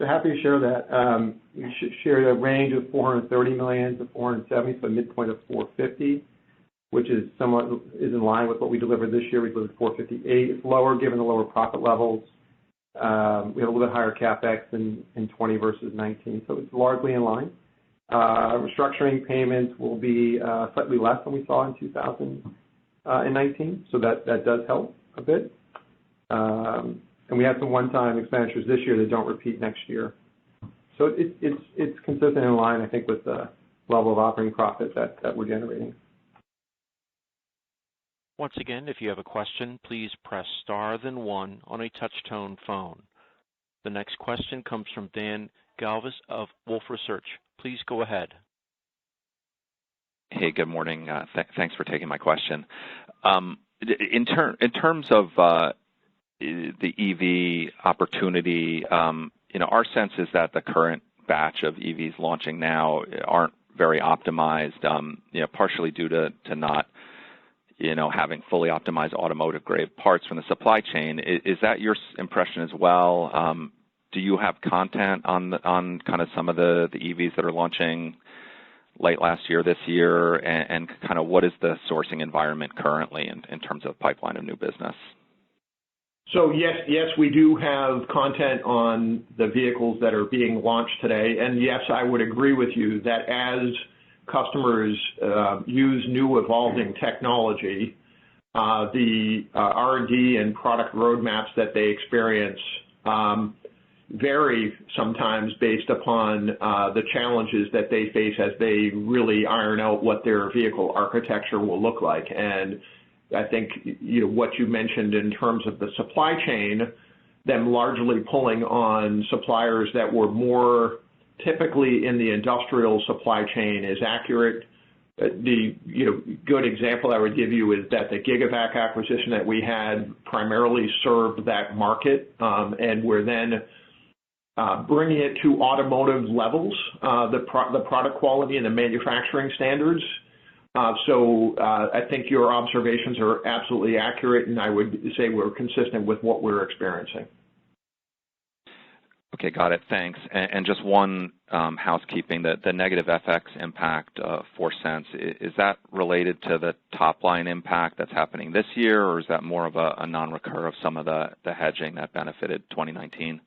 So happy to share that. We should share a range of $430 million to $470 million, so a midpoint of $450 million, which is in line with what we delivered this year. We delivered $458 million. It's lower given the lower profit levels. We have a little bit higher CapEx in 20 versus 19, so it's largely in line. Restructuring payments will be slightly less than we saw in 2019. in 19, so that does help a bit. And we have some one-time expenditures this year that don't repeat next year. So it's consistent in line, I think, with the level of operating profit that we're generating. Once again, if you have a question, please press star then one on a touch-tone phone. The next question comes from Dan Galvis of Wolfe Research. Please go ahead. Hey, good morning. Thanks for taking my question. In terms of the EV opportunity, our sense is that the current batch of EVs launching now aren't very optimized, partially due to not, having fully optimized automotive grade parts from the supply chain. Is that your impression as well? Do you have content on kind of some of the EVs that are launching late last year, this year, and kind of what is the sourcing environment currently in terms of pipeline of new business? So yes, we do have content on the vehicles that are being launched today, and yes, I would agree with you that as customers use new evolving technology, the R&D and product roadmaps that they experience vary sometimes based upon the challenges that they face as they really iron out what their vehicle architecture will look like. And I think what you mentioned in terms of the supply chain, them largely pulling on suppliers that were more typically in the industrial supply chain is accurate. The good example I would give you is that the GigaVac acquisition that we had primarily served that market, and we're then bringing it to automotive levels, the product quality and the manufacturing standards. So I think your observations are absolutely accurate, and I would say we're consistent with what we're experiencing. Okay, got it. Thanks. And just one housekeeping, the negative FX impact of $0.04, is that related to the top line impact that's happening this year, or is that more of a non-recur of some of the hedging that benefited 2019?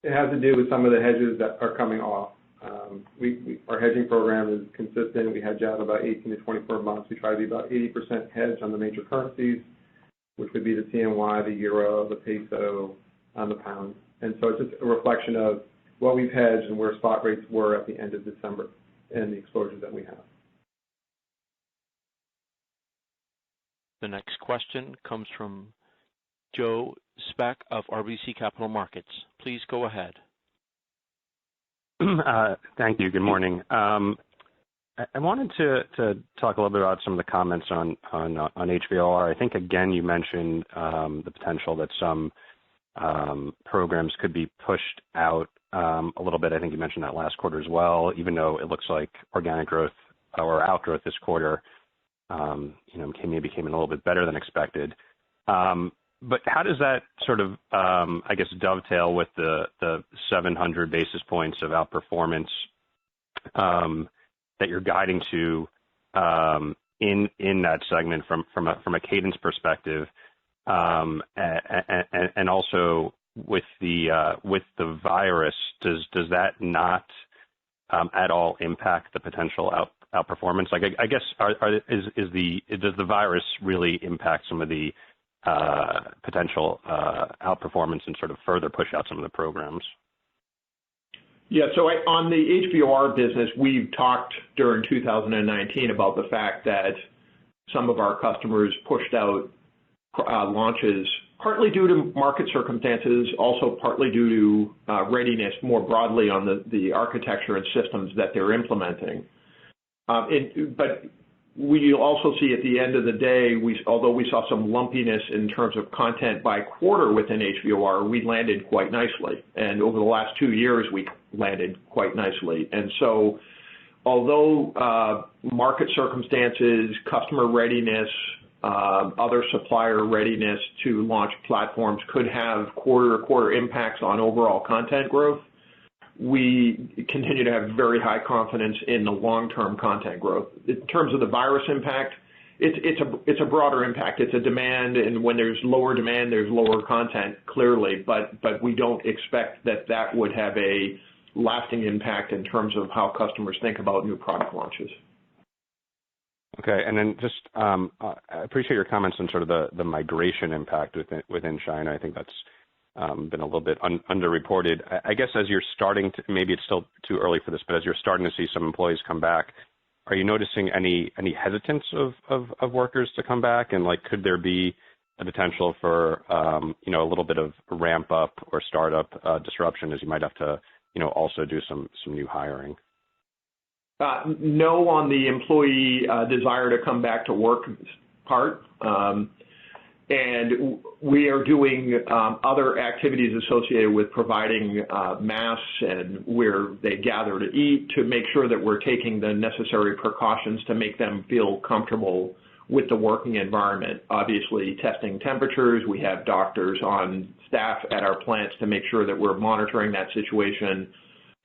It has to do with some of the hedges that are coming off. Our hedging program is consistent. We hedge out about 18 to 24 months. We try to be about 80% hedged on the major currencies, which would be the CNY, the euro, the peso, and the pound. And so it's just a reflection of what we've hedged and where spot rates were at the end of December and the exposures that we have. The next question comes from Joe Spak of RBC Capital Markets. Please go ahead. Thank you. Good morning. I wanted to talk a little bit about some of the comments on HVOR. I think, again, you mentioned the potential that some programs could be pushed out a little bit. I think you mentioned that last quarter as well, even though it looks like organic growth or outgrowth this quarter maybe came in a little bit better than expected. But how does that sort of, dovetail with the 700 basis points of outperformance that you're guiding to in that segment from a cadence perspective, and also with the virus, does that not at all impact the potential outperformance? Like I guess does the virus really impact some of the potential outperformance and sort of further push out some of the programs? Yeah, so on the HVOR business, we've talked during 2019 about the fact that some of our customers pushed out launches, partly due to market circumstances, also partly due to readiness more broadly on the architecture and systems that they're implementing. But we also see at the end of the day, although we saw some lumpiness in terms of content by quarter within HVOR, we landed quite nicely. And over the last 2 years, we landed quite nicely. And so although market circumstances, customer readiness, other supplier readiness to launch platforms could have quarter-to-quarter impacts on overall content growth, we continue to have very high confidence in the long-term content growth. In terms of the virus impact, it's a broader impact. It's a demand, and when there's lower demand, there's lower content, clearly, but we don't expect that would have a lasting impact in terms of how customers think about new product launches. Okay, and then just I appreciate your comments on sort of the migration impact within China. I think that's been a little bit underreported. I guess as you're starting to, maybe it's still too early for this, but as you're starting to see some employees come back, are you noticing any hesitance of workers to come back? And like, could there be a potential for a little bit of ramp up or startup disruption as you might have to also do some new hiring? No on the employee desire to come back to work part. And we are doing other activities associated with providing masks and where they gather to eat to make sure that we're taking the necessary precautions to make them feel comfortable with the working environment. Obviously, testing temperatures. We have doctors on staff at our plants to make sure that we're monitoring that situation.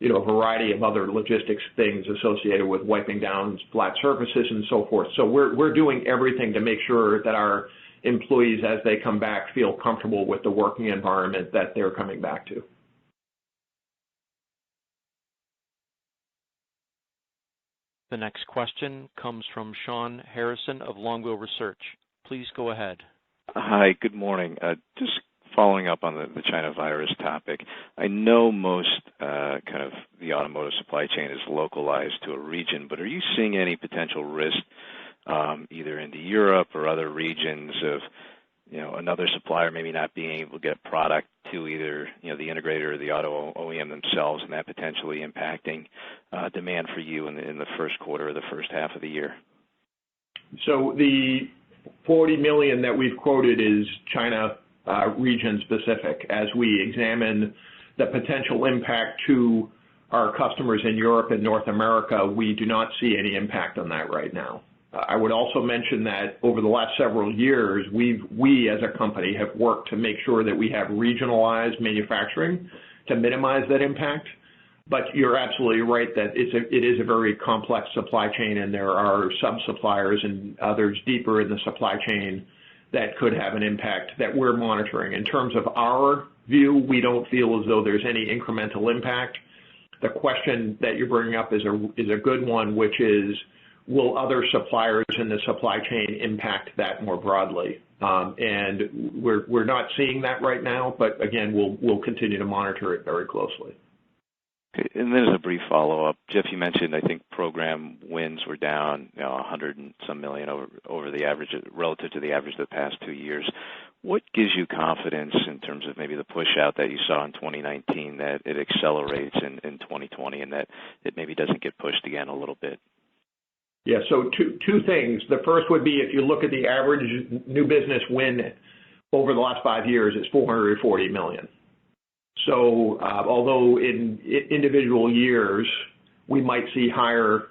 A variety of other logistics things associated with wiping down flat surfaces and so forth. So we're doing everything to make sure that our employees, as they come back, feel comfortable with the working environment that they're coming back to. The next question comes from Shawn Harrison of Longbow Research. Please go ahead. Hi, good morning. Just following up on the China virus topic, I know most kind of the automotive supply chain is localized to a region, but are you seeing any potential risk either into Europe or other regions of another supplier maybe not being able to get product to either the integrator or the auto OEM themselves, and that potentially impacting demand for you in the first quarter or the first half of the year? So the $40 million that we've quoted is China region specific. As we examine the potential impact to our customers in Europe and North America, we do not see any impact on that right now. I would also mention that over the last several years, we as a company have worked to make sure that we have regionalized manufacturing to minimize that impact. But you're absolutely right that it is a very complex supply chain, and there are sub-suppliers and others deeper in the supply chain that could have an impact that we're monitoring. In terms of our view, we don't feel as though there's any incremental impact. The question that you're bringing up is a good one, which is, will other suppliers in the supply chain impact that more broadly? And we're not seeing that right now, but again, we'll continue to monitor it very closely. Okay, and then as a brief follow-up, Jeff, you mentioned I think program wins were down 100 and some million over the average relative to the average of the past 2 years. What gives you confidence in terms of maybe the push out that you saw in 2019 that it accelerates in 2020 and that it maybe doesn't get pushed again a little bit? Yeah, so two things. The first would be if you look at the average new business win over the last 5 years, it's $440 million. So although in individual years we might see higher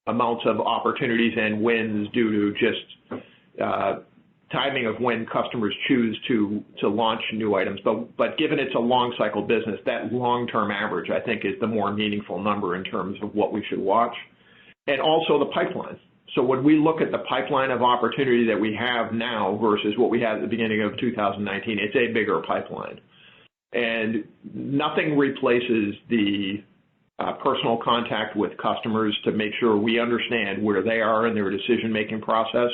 amounts of opportunities and wins due to just timing of when customers choose to launch new items, but given it's a long cycle business, that long-term average I think is the more meaningful number in terms of what we should watch. And also the pipeline. So when we look at the pipeline of opportunity that we have now versus what we had at the beginning of 2019, it's a bigger pipeline. And nothing replaces the personal contact with customers to make sure we understand where they are in their decision-making process.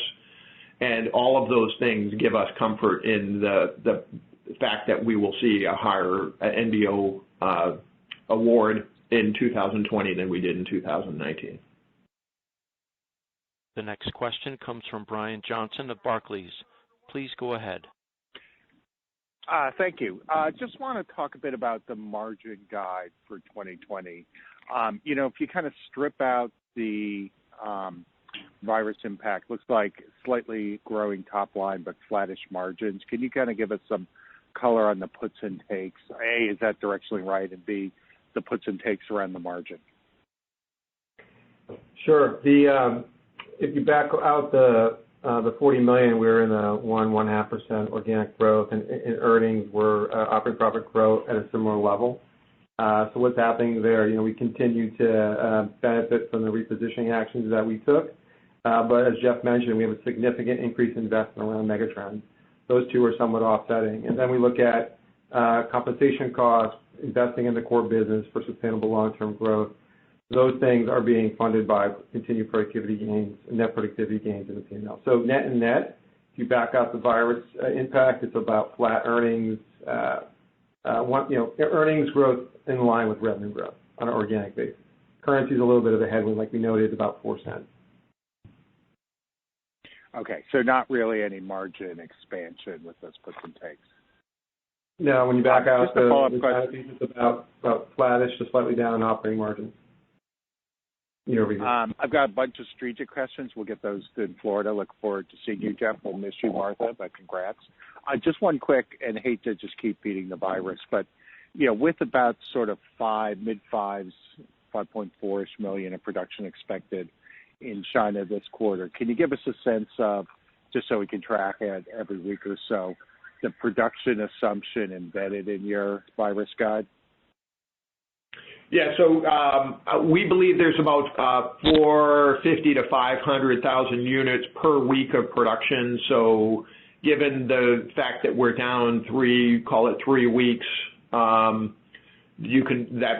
And all of those things give us comfort in the fact that we will see a higher NBO award in 2020 than we did in 2019. The next question comes from Brian Johnson of Barclays. Please go ahead. Thank you. Just want to talk a bit about the margin guide for 2020. If you kind of strip out the virus impact, looks like slightly growing top line but flattish margins. Can you kind of give us some color on the puts and takes? A, is that directionally right? And B, the puts and takes around the margin? Sure. If you back out the $40 million, we're in a 1.5% organic growth, and in earnings, we're operating profit growth at a similar level. So what's happening there? We continue to benefit from the repositioning actions that we took, but as Jeff mentioned, we have a significant increase in investment around megatrends. Those two are somewhat offsetting, and then we look at compensation costs, investing in the core business for sustainable long-term growth. Those things are being funded by continued productivity gains, net productivity gains in the P&L. So net and net, if you back out the virus impact, it's about flat earnings, earnings growth in line with revenue growth on an organic basis. Currency is a little bit of a headwind, like we noted, about 4 cents. Okay, so not really any margin expansion with those puts and takes. No, when you back out the question. piece, it's about flattish to slightly down in operating margins year-over-year. I've got a bunch of strategic questions. We'll get those in Florida. Look forward to seeing you, Jeff. We'll miss you, Martha, but congrats. Just one quick, and hate to just keep beating the virus, but with about sort of mid-fives, 5.4-ish million of production expected in China this quarter, can you give us a sense of, just so we can track it every week or so, the production assumption embedded in your virus guide? Yeah, so we believe there's about 450 to 500,000 units per week of production. So given the fact that we're down 3 weeks, that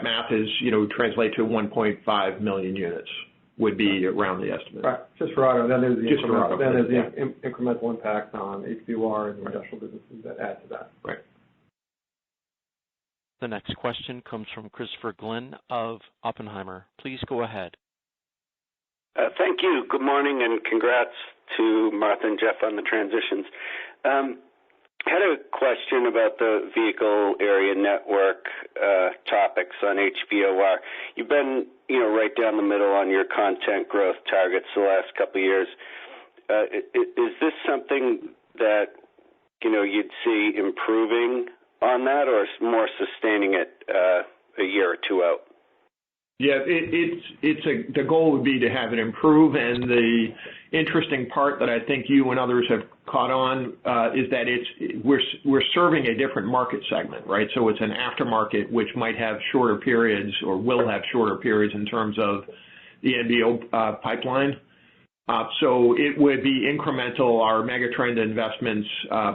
math is, translate to 1.5 million units would be around the estimate. Right, just for auto. Then there's the incremental, incremental impact on HVOR and the industrial businesses that add to that. Right. The next question comes from Christopher Glynn of Oppenheimer. Please go ahead. Thank you. Good morning, and congrats to Martha and Jeff on the transitions. Had a question about the vehicle area network topics on HVOR. You've been, right down the middle on your content growth targets the last couple of years. Is this something that, you'd see improving on that, or more sustaining it a year or two out? Yeah, the goal would be to have it improve, and the interesting part that I think you and others have caught on is that we're serving a different market segment, right? So it's an aftermarket which might have shorter periods or will have shorter periods in terms of the NBO pipeline. So it would be incremental, our megatrend investments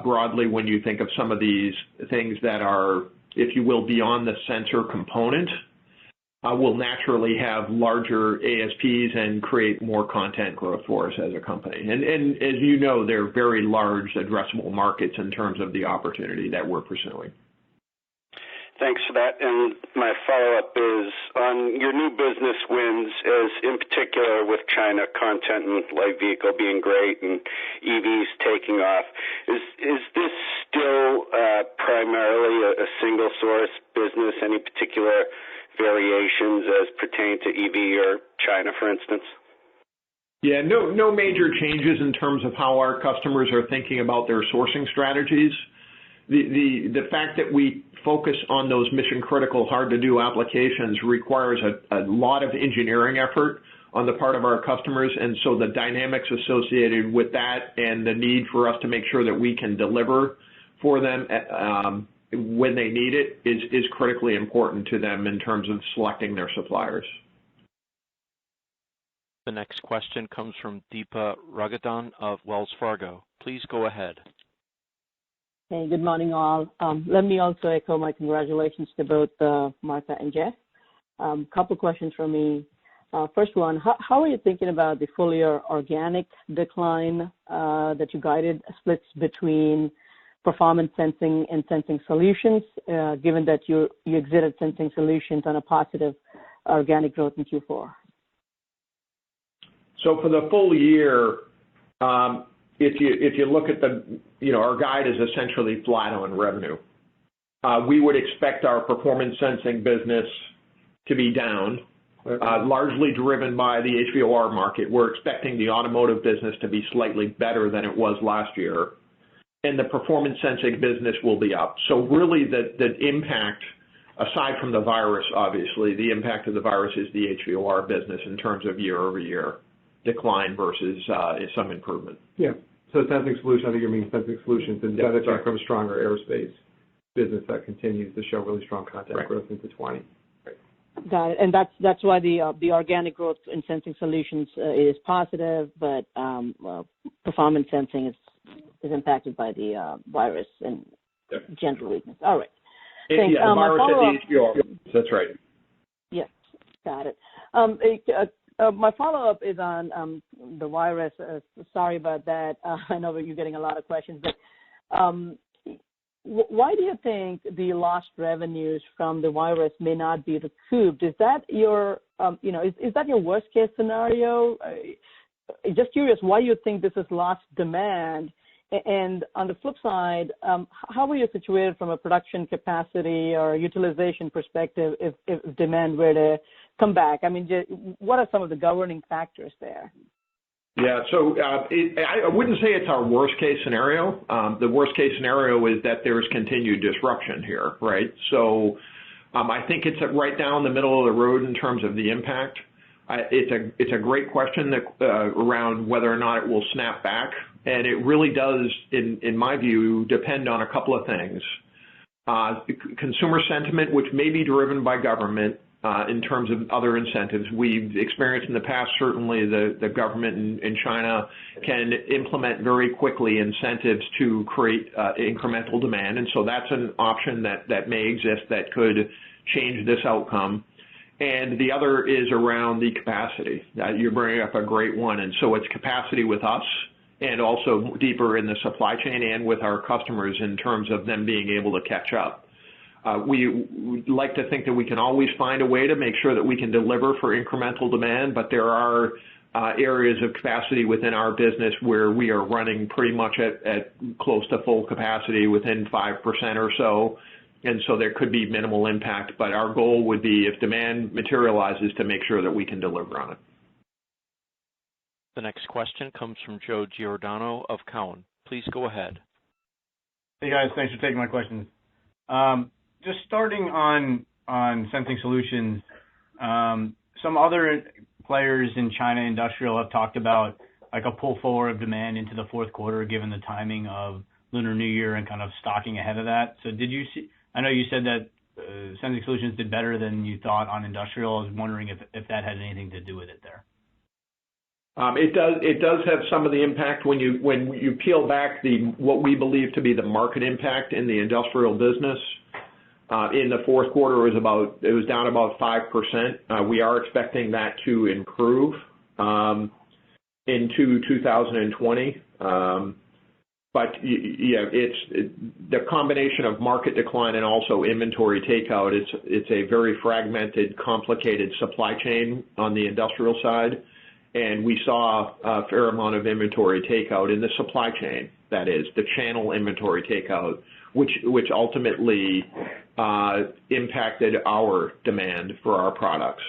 broadly when you think of some of these things that are, if you will, beyond the sensor component, will naturally have larger ASPs and create more content growth for us as a company. And as you know, they're very large addressable markets in terms of the opportunity that we're pursuing. Thanks for that. And my follow-up is on your new business wins, as in particular with China content and light vehicle being great and EVs taking off. Is this still primarily a single source business? Any particular variations as pertain to EV or China, for instance? Yeah, no major changes in terms of how our customers are thinking about their sourcing strategies. The fact that we focus on those mission-critical, hard-to-do applications requires a lot of engineering effort on the part of our customers, and so the dynamics associated with that and the need for us to make sure that we can deliver for them when they need it is critically important to them in terms of selecting their suppliers. The next question comes from Deepa Raghavan of Wells Fargo. Please go ahead. Hey, good morning, all. Let me also echo my congratulations to both Martha and Jeff. Couple questions from me. First one, how are you thinking about the full year organic decline that you guided splits between performance sensing and sensing solutions, given that you exited sensing solutions on a positive organic growth in Q4? So for the full year, if you look at our guide is essentially flat on revenue. We would expect our performance sensing business to be down, largely driven by the HVOR market. We're expecting the automotive business to be slightly better than it was last year, and the performance sensing business will be up. So really the impact, aside from the virus, obviously, the impact of the virus is the HVOR business in terms of year-over-year decline versus some improvement. Yeah. So sensing solutions, I think you mean sensing solutions, and benefit from stronger aerospace business that continues to show really strong content growth into 20. Right. Got it. And that's why the organic growth in sensing solutions is positive, but performance sensing is impacted by the virus and general weakness. All right. Thanks. Yeah, the virus and the HVOR. That's right. Yes, got it. My follow-up is on the virus. Sorry about that. I know that you're getting a lot of questions, but why do you think the lost revenues from the virus may not be recouped? Is that your, is that your worst case scenario? Just curious why you think this is lost demand. And on the flip side, how are you situated from a production capacity or utilization perspective if demand were to come back? I mean, what are some of the governing factors there? Yeah, so I wouldn't say it's our worst case scenario. The worst case scenario is that there's continued disruption here, right? So I think it's right down the middle of the road in terms of the impact. It's a great question around whether or not it will snap back, and it really does, in my view, depend on a couple of things. Consumer sentiment, which may be driven by government in terms of other incentives. We've experienced in the past, certainly the government in China can implement very quickly incentives to create incremental demand, and so that's an option that may exist that could change this outcome. And the other is around the capacity. You're bringing up a great one, and so it's capacity with us and also deeper in the supply chain and with our customers in terms of them being able to catch up. We like to think that we can always find a way to make sure that we can deliver for incremental demand, but there are areas of capacity within our business where we are running pretty much at close to full capacity within 5% or so, and so there could be minimal impact, but our goal would be, if demand materializes, to make sure that we can deliver on it. The next question comes from Joe Giordano of Cowen. Please go ahead. Hey guys, thanks for taking my questions. Just starting on Sensing Solutions, some other players in China industrial have talked about like a pull forward of demand into the fourth quarter given the timing of Lunar New Year and kind of stocking ahead of that. So did you see, I know you said that Sensing Solutions did better than you thought on industrial. I was wondering if that had anything to do with it there. It does have some of the impact when you peel back what we believe to be the market impact in the industrial business. In the fourth quarter, it was down about 5%. We are expecting that to improve into 2020. But yeah, it's the combination of market decline and also inventory takeout. It's a very fragmented, complicated supply chain on the industrial side, and we saw a fair amount of inventory takeout in the supply chain. That is the channel inventory takeout, which ultimately impacted our demand for our products.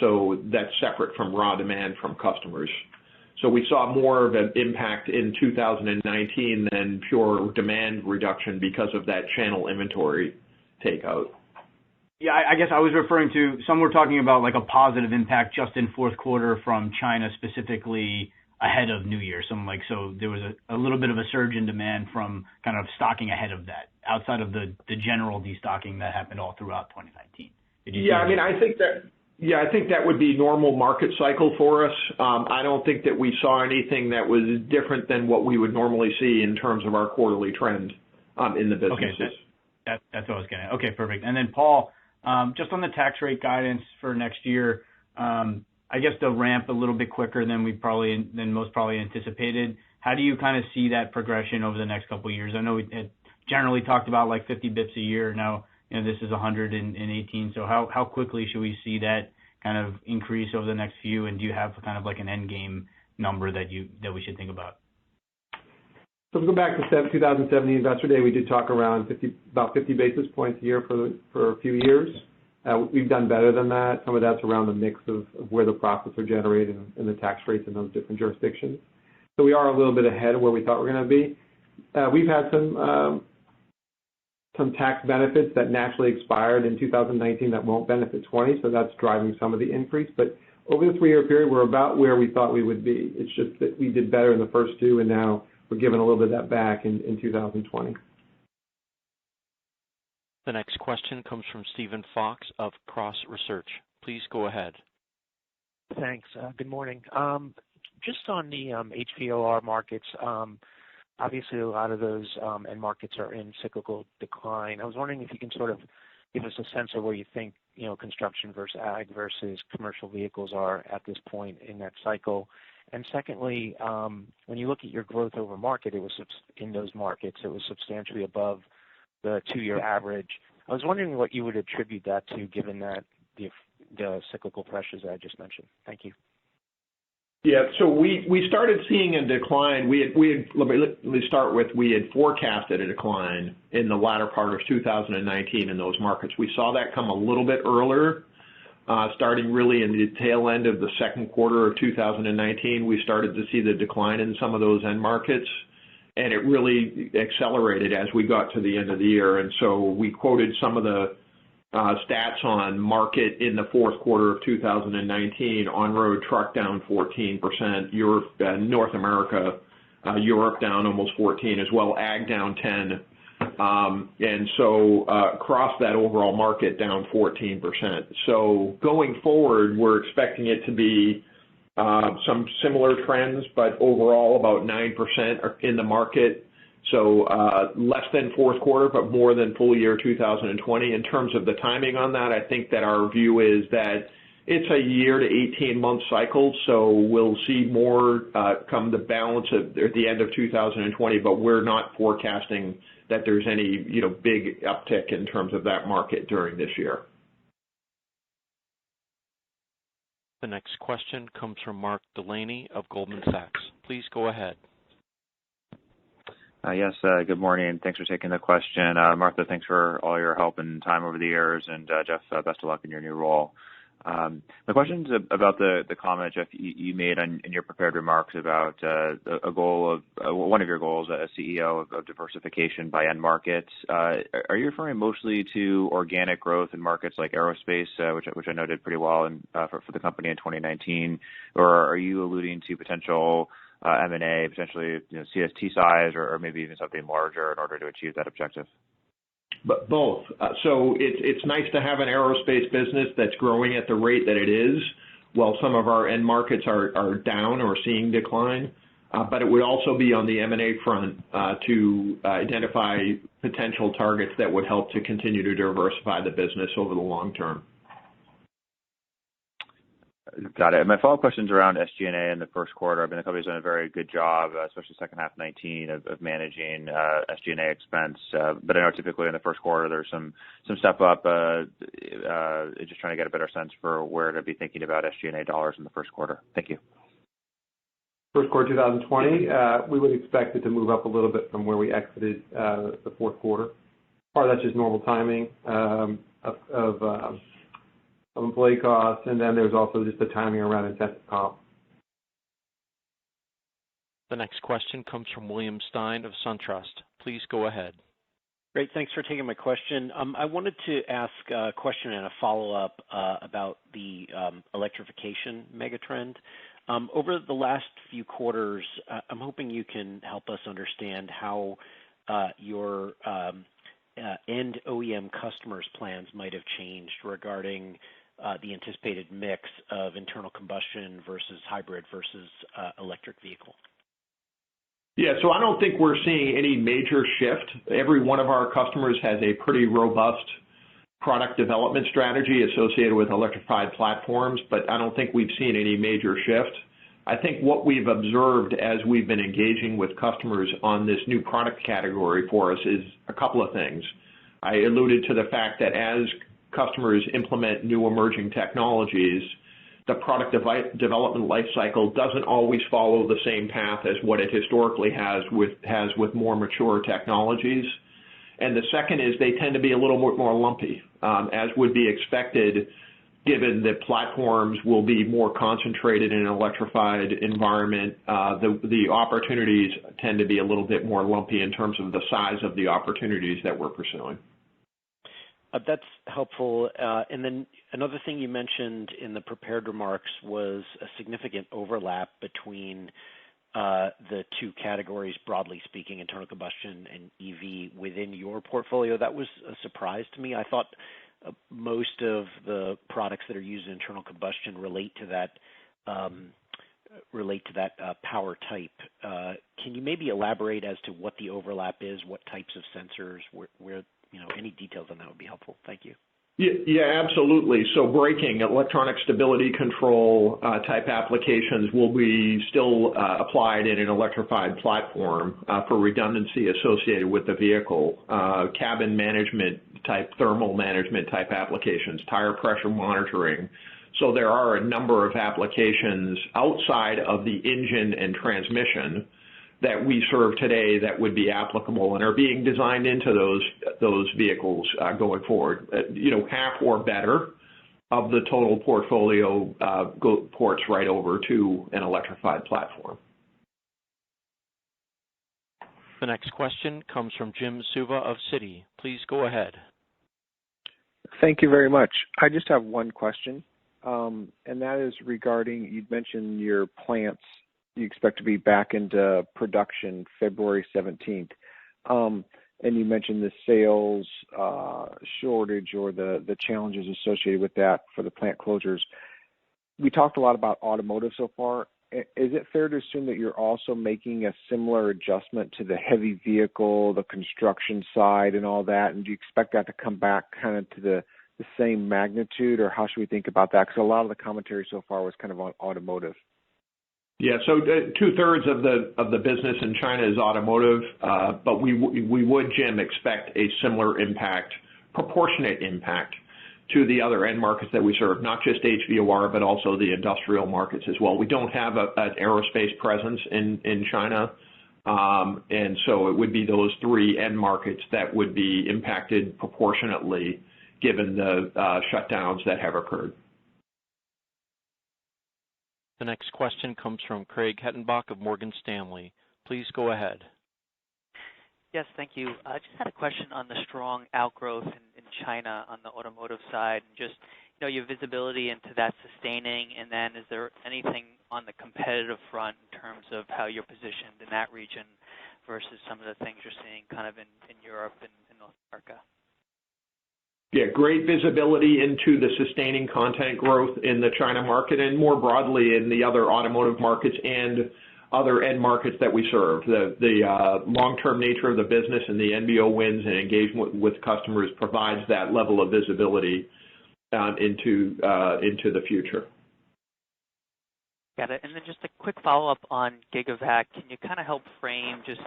So that's separate from raw demand from customers. So we saw more of an impact in 2019 than pure demand reduction because of that channel inventory takeout. Yeah, I guess I was referring to, some were talking about like a positive impact just in fourth quarter from China specifically ahead of New Year. So there was a little bit of a surge in demand from kind of stocking ahead of that, outside of the general destocking that happened all throughout 2019. I think that would be normal market cycle for us. I don't think that we saw anything that was different than what we would normally see in terms of our quarterly trend in the businesses. Okay, that's what I was getting at. Okay, perfect. And then Paul, just on the tax rate guidance for next year, I guess the ramp a little bit quicker than most probably anticipated. How do you kind of see that progression over the next couple of years? I know we had generally talked about like 50 bips a year. Now, this is 118. So how quickly should we see that kind of increase over the next few? And do you have kind of like an end game number that we should think about? So if we go back to 2017 Investor Day, we did talk around about 50 basis points a year for a few years. We've done better than that. Some of that's around the mix of where the profits are generated and the tax rates in those different jurisdictions. So we are a little bit ahead of where we thought we were going to be. We've had some tax benefits that naturally expired in 2019 that won't benefit 20, so that's driving some of the increase. But over the 3-year period, we're about where we thought we would be. It's just that we did better in the first two, and now we're giving a little bit of that back in 2020. The next question comes from Steven Fox of Cross Research. Please go ahead. Thanks. Good morning. Just on the HVOR markets, obviously a lot of those end markets are in cyclical decline. I was wondering if you can sort of give us a sense of where you think, construction versus ag versus commercial vehicles are at this point in that cycle. And secondly, when you look at your growth over market, in those markets, it was substantially above the 2-year average. I was wondering what you would attribute that to, given that the cyclical pressures that I just mentioned. Thank you. Yeah, so we started seeing a decline. Let me start with, we had forecasted a decline in the latter part of 2019 in those markets. We saw that come a little bit earlier, starting really in the tail end of the second quarter of 2019. We started to see the decline in some of those end markets, and it really accelerated as we got to the end of the year. And so we quoted some of the stats on market in the fourth quarter of 2019. On-road truck down 14%, Europe, North America, Europe down almost 14 as well, ag down 10, and so across that overall market down 14%. So going forward, we're expecting it to be some similar trends, but overall about 9% in the market. So less than fourth quarter, but more than full year 2020. In terms of the timing on that, I think that our view is that it's a year to 18-month cycle, so we'll see more come the balance at the end of 2020, but we're not forecasting that there's any big uptick in terms of that market during this year. The next question comes from Mark Delaney of Goldman Sachs. Please go ahead. Yes, good morning. Thanks for taking the question. Martha, thanks for all your help and time over the years, and Jeff, best of luck in your new role. My question's about the comment, Jeff, you made in your prepared remarks about a goal of one of your goals as CEO of diversification by end markets. Are you referring mostly to organic growth in markets like aerospace, which I know did pretty well for the company in 2019, or are you alluding to potential M&A, potentially CST size, or maybe even something larger in order to achieve that objective? But both. So it's nice to have an aerospace business that's growing at the rate that it is, while some of our end markets are down or seeing decline. But it would also be on the M&A front to identify potential targets that would help to continue to diversify the business over the long term. Got it. My follow-up question's around SG&A in the first quarter. I mean, the company's done a very good job, especially second half 2019, of managing SG&A expense. But I know typically in the first quarter there's some step up. Just trying to get a better sense for where to be thinking about SG&A dollars in the first quarter. Thank you. First quarter 2020, we would expect it to move up a little bit from where we exited the fourth quarter. Part of that's just normal timing of employee costs, and then there's also just the timing around incentive comp. The next question comes from William Stein of SunTrust. Please go ahead. Great. Thanks for taking my question. I wanted to ask a question and a follow-up about the electrification megatrend. Over the last few quarters, I'm hoping you can help us understand how your end OEM customers' plans might have changed regarding the anticipated mix of internal combustion versus hybrid versus electric vehicle. Yeah, so I don't think we're seeing any major shift. Every one of our customers has a pretty robust product development strategy associated with electrified platforms, but I don't think we've seen any major shift. I think what we've observed as we've been engaging with customers on this new product category for us is a couple of things. I alluded to the fact that as customers implement new emerging technologies, the product development life cycle doesn't always follow the same path as what it historically has with more mature technologies. And the second is they tend to be a little more lumpy, as would be expected, given that platforms will be more concentrated in an electrified environment. The opportunities tend to be a little bit more lumpy in terms of the size of the opportunities that we're pursuing. That's helpful. And then another thing you mentioned in the prepared remarks was a significant overlap between the two categories, broadly speaking, internal combustion and EV within your portfolio. That was a surprise to me. I thought most of the products that are used in internal combustion relate to that relate to that power type. Can you maybe elaborate as to what the overlap is, what types of sensors, where any details on that would be helpful? Thank you. Yeah, absolutely. So braking, electronic stability control type applications will be still applied in an electrified platform for redundancy associated with the vehicle. Cabin management type, thermal management type applications, tire pressure monitoring. So there are a number of applications outside of the engine and transmission that we serve today that would be applicable and are being designed into those vehicles going forward. Half or better of the total portfolio ports right over to an electrified platform. The next question comes from Jim Suva of Citi. Please go ahead. Thank you very much. I just have one question, and that is regarding, you'd mentioned your plants you expect to be back into production February 17th. And you mentioned the sales shortage or the challenges associated with that for the plant closures. We talked a lot about automotive so far. Is it fair to assume that you're also making a similar adjustment to the heavy vehicle, the construction side and all that? And do you expect that to come back kind of to the same magnitude, or how should we think about that? Because a lot of the commentary so far was kind of on automotive. Yeah, so 2/3 of the business in China is automotive, but we would, Jim, expect a similar impact, proportionate impact to the other end markets that we serve, not just HVOR, but also the industrial markets as well. We don't have an aerospace presence in China, and so it would be those three end markets that would be impacted proportionately given the shutdowns that have occurred. The next question comes from Craig Hettenbach of Morgan Stanley. Please go ahead. Yes, thank you. I just had a question on the strong outgrowth in China on the automotive side, and just your visibility into that sustaining, and then is there anything on the competitive front in terms of how you're positioned in that region versus some of the things you're seeing kind of in Europe and in North America? Yeah, great visibility into the sustaining content growth in the China market and more broadly in the other automotive markets and other end markets that we serve. The long-term nature of the business and the NBO wins and engagement with customers provides that level of visibility into the future. Got it. And then just a quick follow-up on Gigavac. Can you kind of help frame just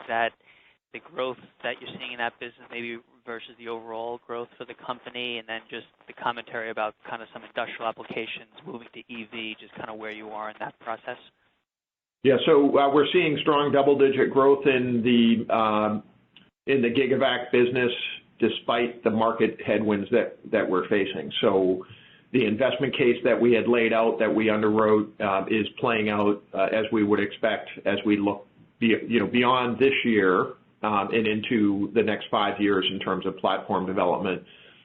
the growth that you're seeing in that business maybe versus the overall growth for the company, and then just the commentary about kind of some industrial applications moving to EV, just kind of where you are in that process? Yeah, so we're seeing strong double-digit growth in the Gigavac business despite the market headwinds that we're facing. So the investment case that we had laid out, that we underwrote, is playing out as we would expect as we look beyond this year and into the next 5 years in terms of platform development.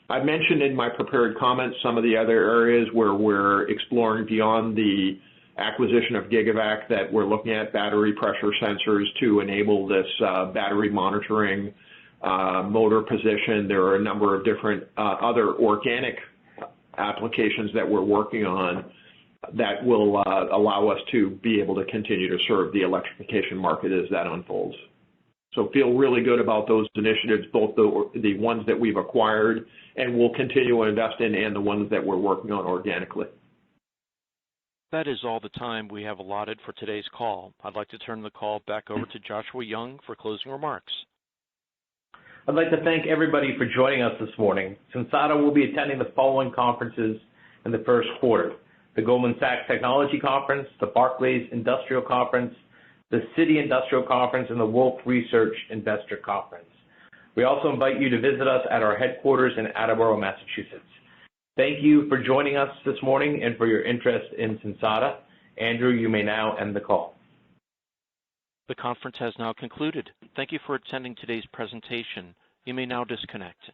I mentioned in my prepared comments some of the other areas where we're exploring beyond the acquisition of Gigavac, that we're looking at battery pressure sensors to enable this battery monitoring, motor position. There are a number of different other organic applications that we're working on that will allow us to be able to continue to serve the electrification market as that unfolds. So feel really good about those initiatives, both the ones that we've acquired and will continue to invest in, and the ones that we're working on organically. That is all the time we have allotted for today's call. I'd like to turn the call back over to Joshua Young for closing remarks. I'd like to thank everybody for joining us this morning. Sensata will be attending the following conferences in the first quarter: the Goldman Sachs Technology Conference, the Barclays Industrial Conference, the Citi Industrial Conference, and the Wolfe Research Investor Conference. We also invite you to visit us at our headquarters in Attleboro, Massachusetts. Thank you for joining us this morning and for your interest in Sensata. Andrew, you may now end the call. The conference has now concluded. Thank you for attending today's presentation. You may now disconnect.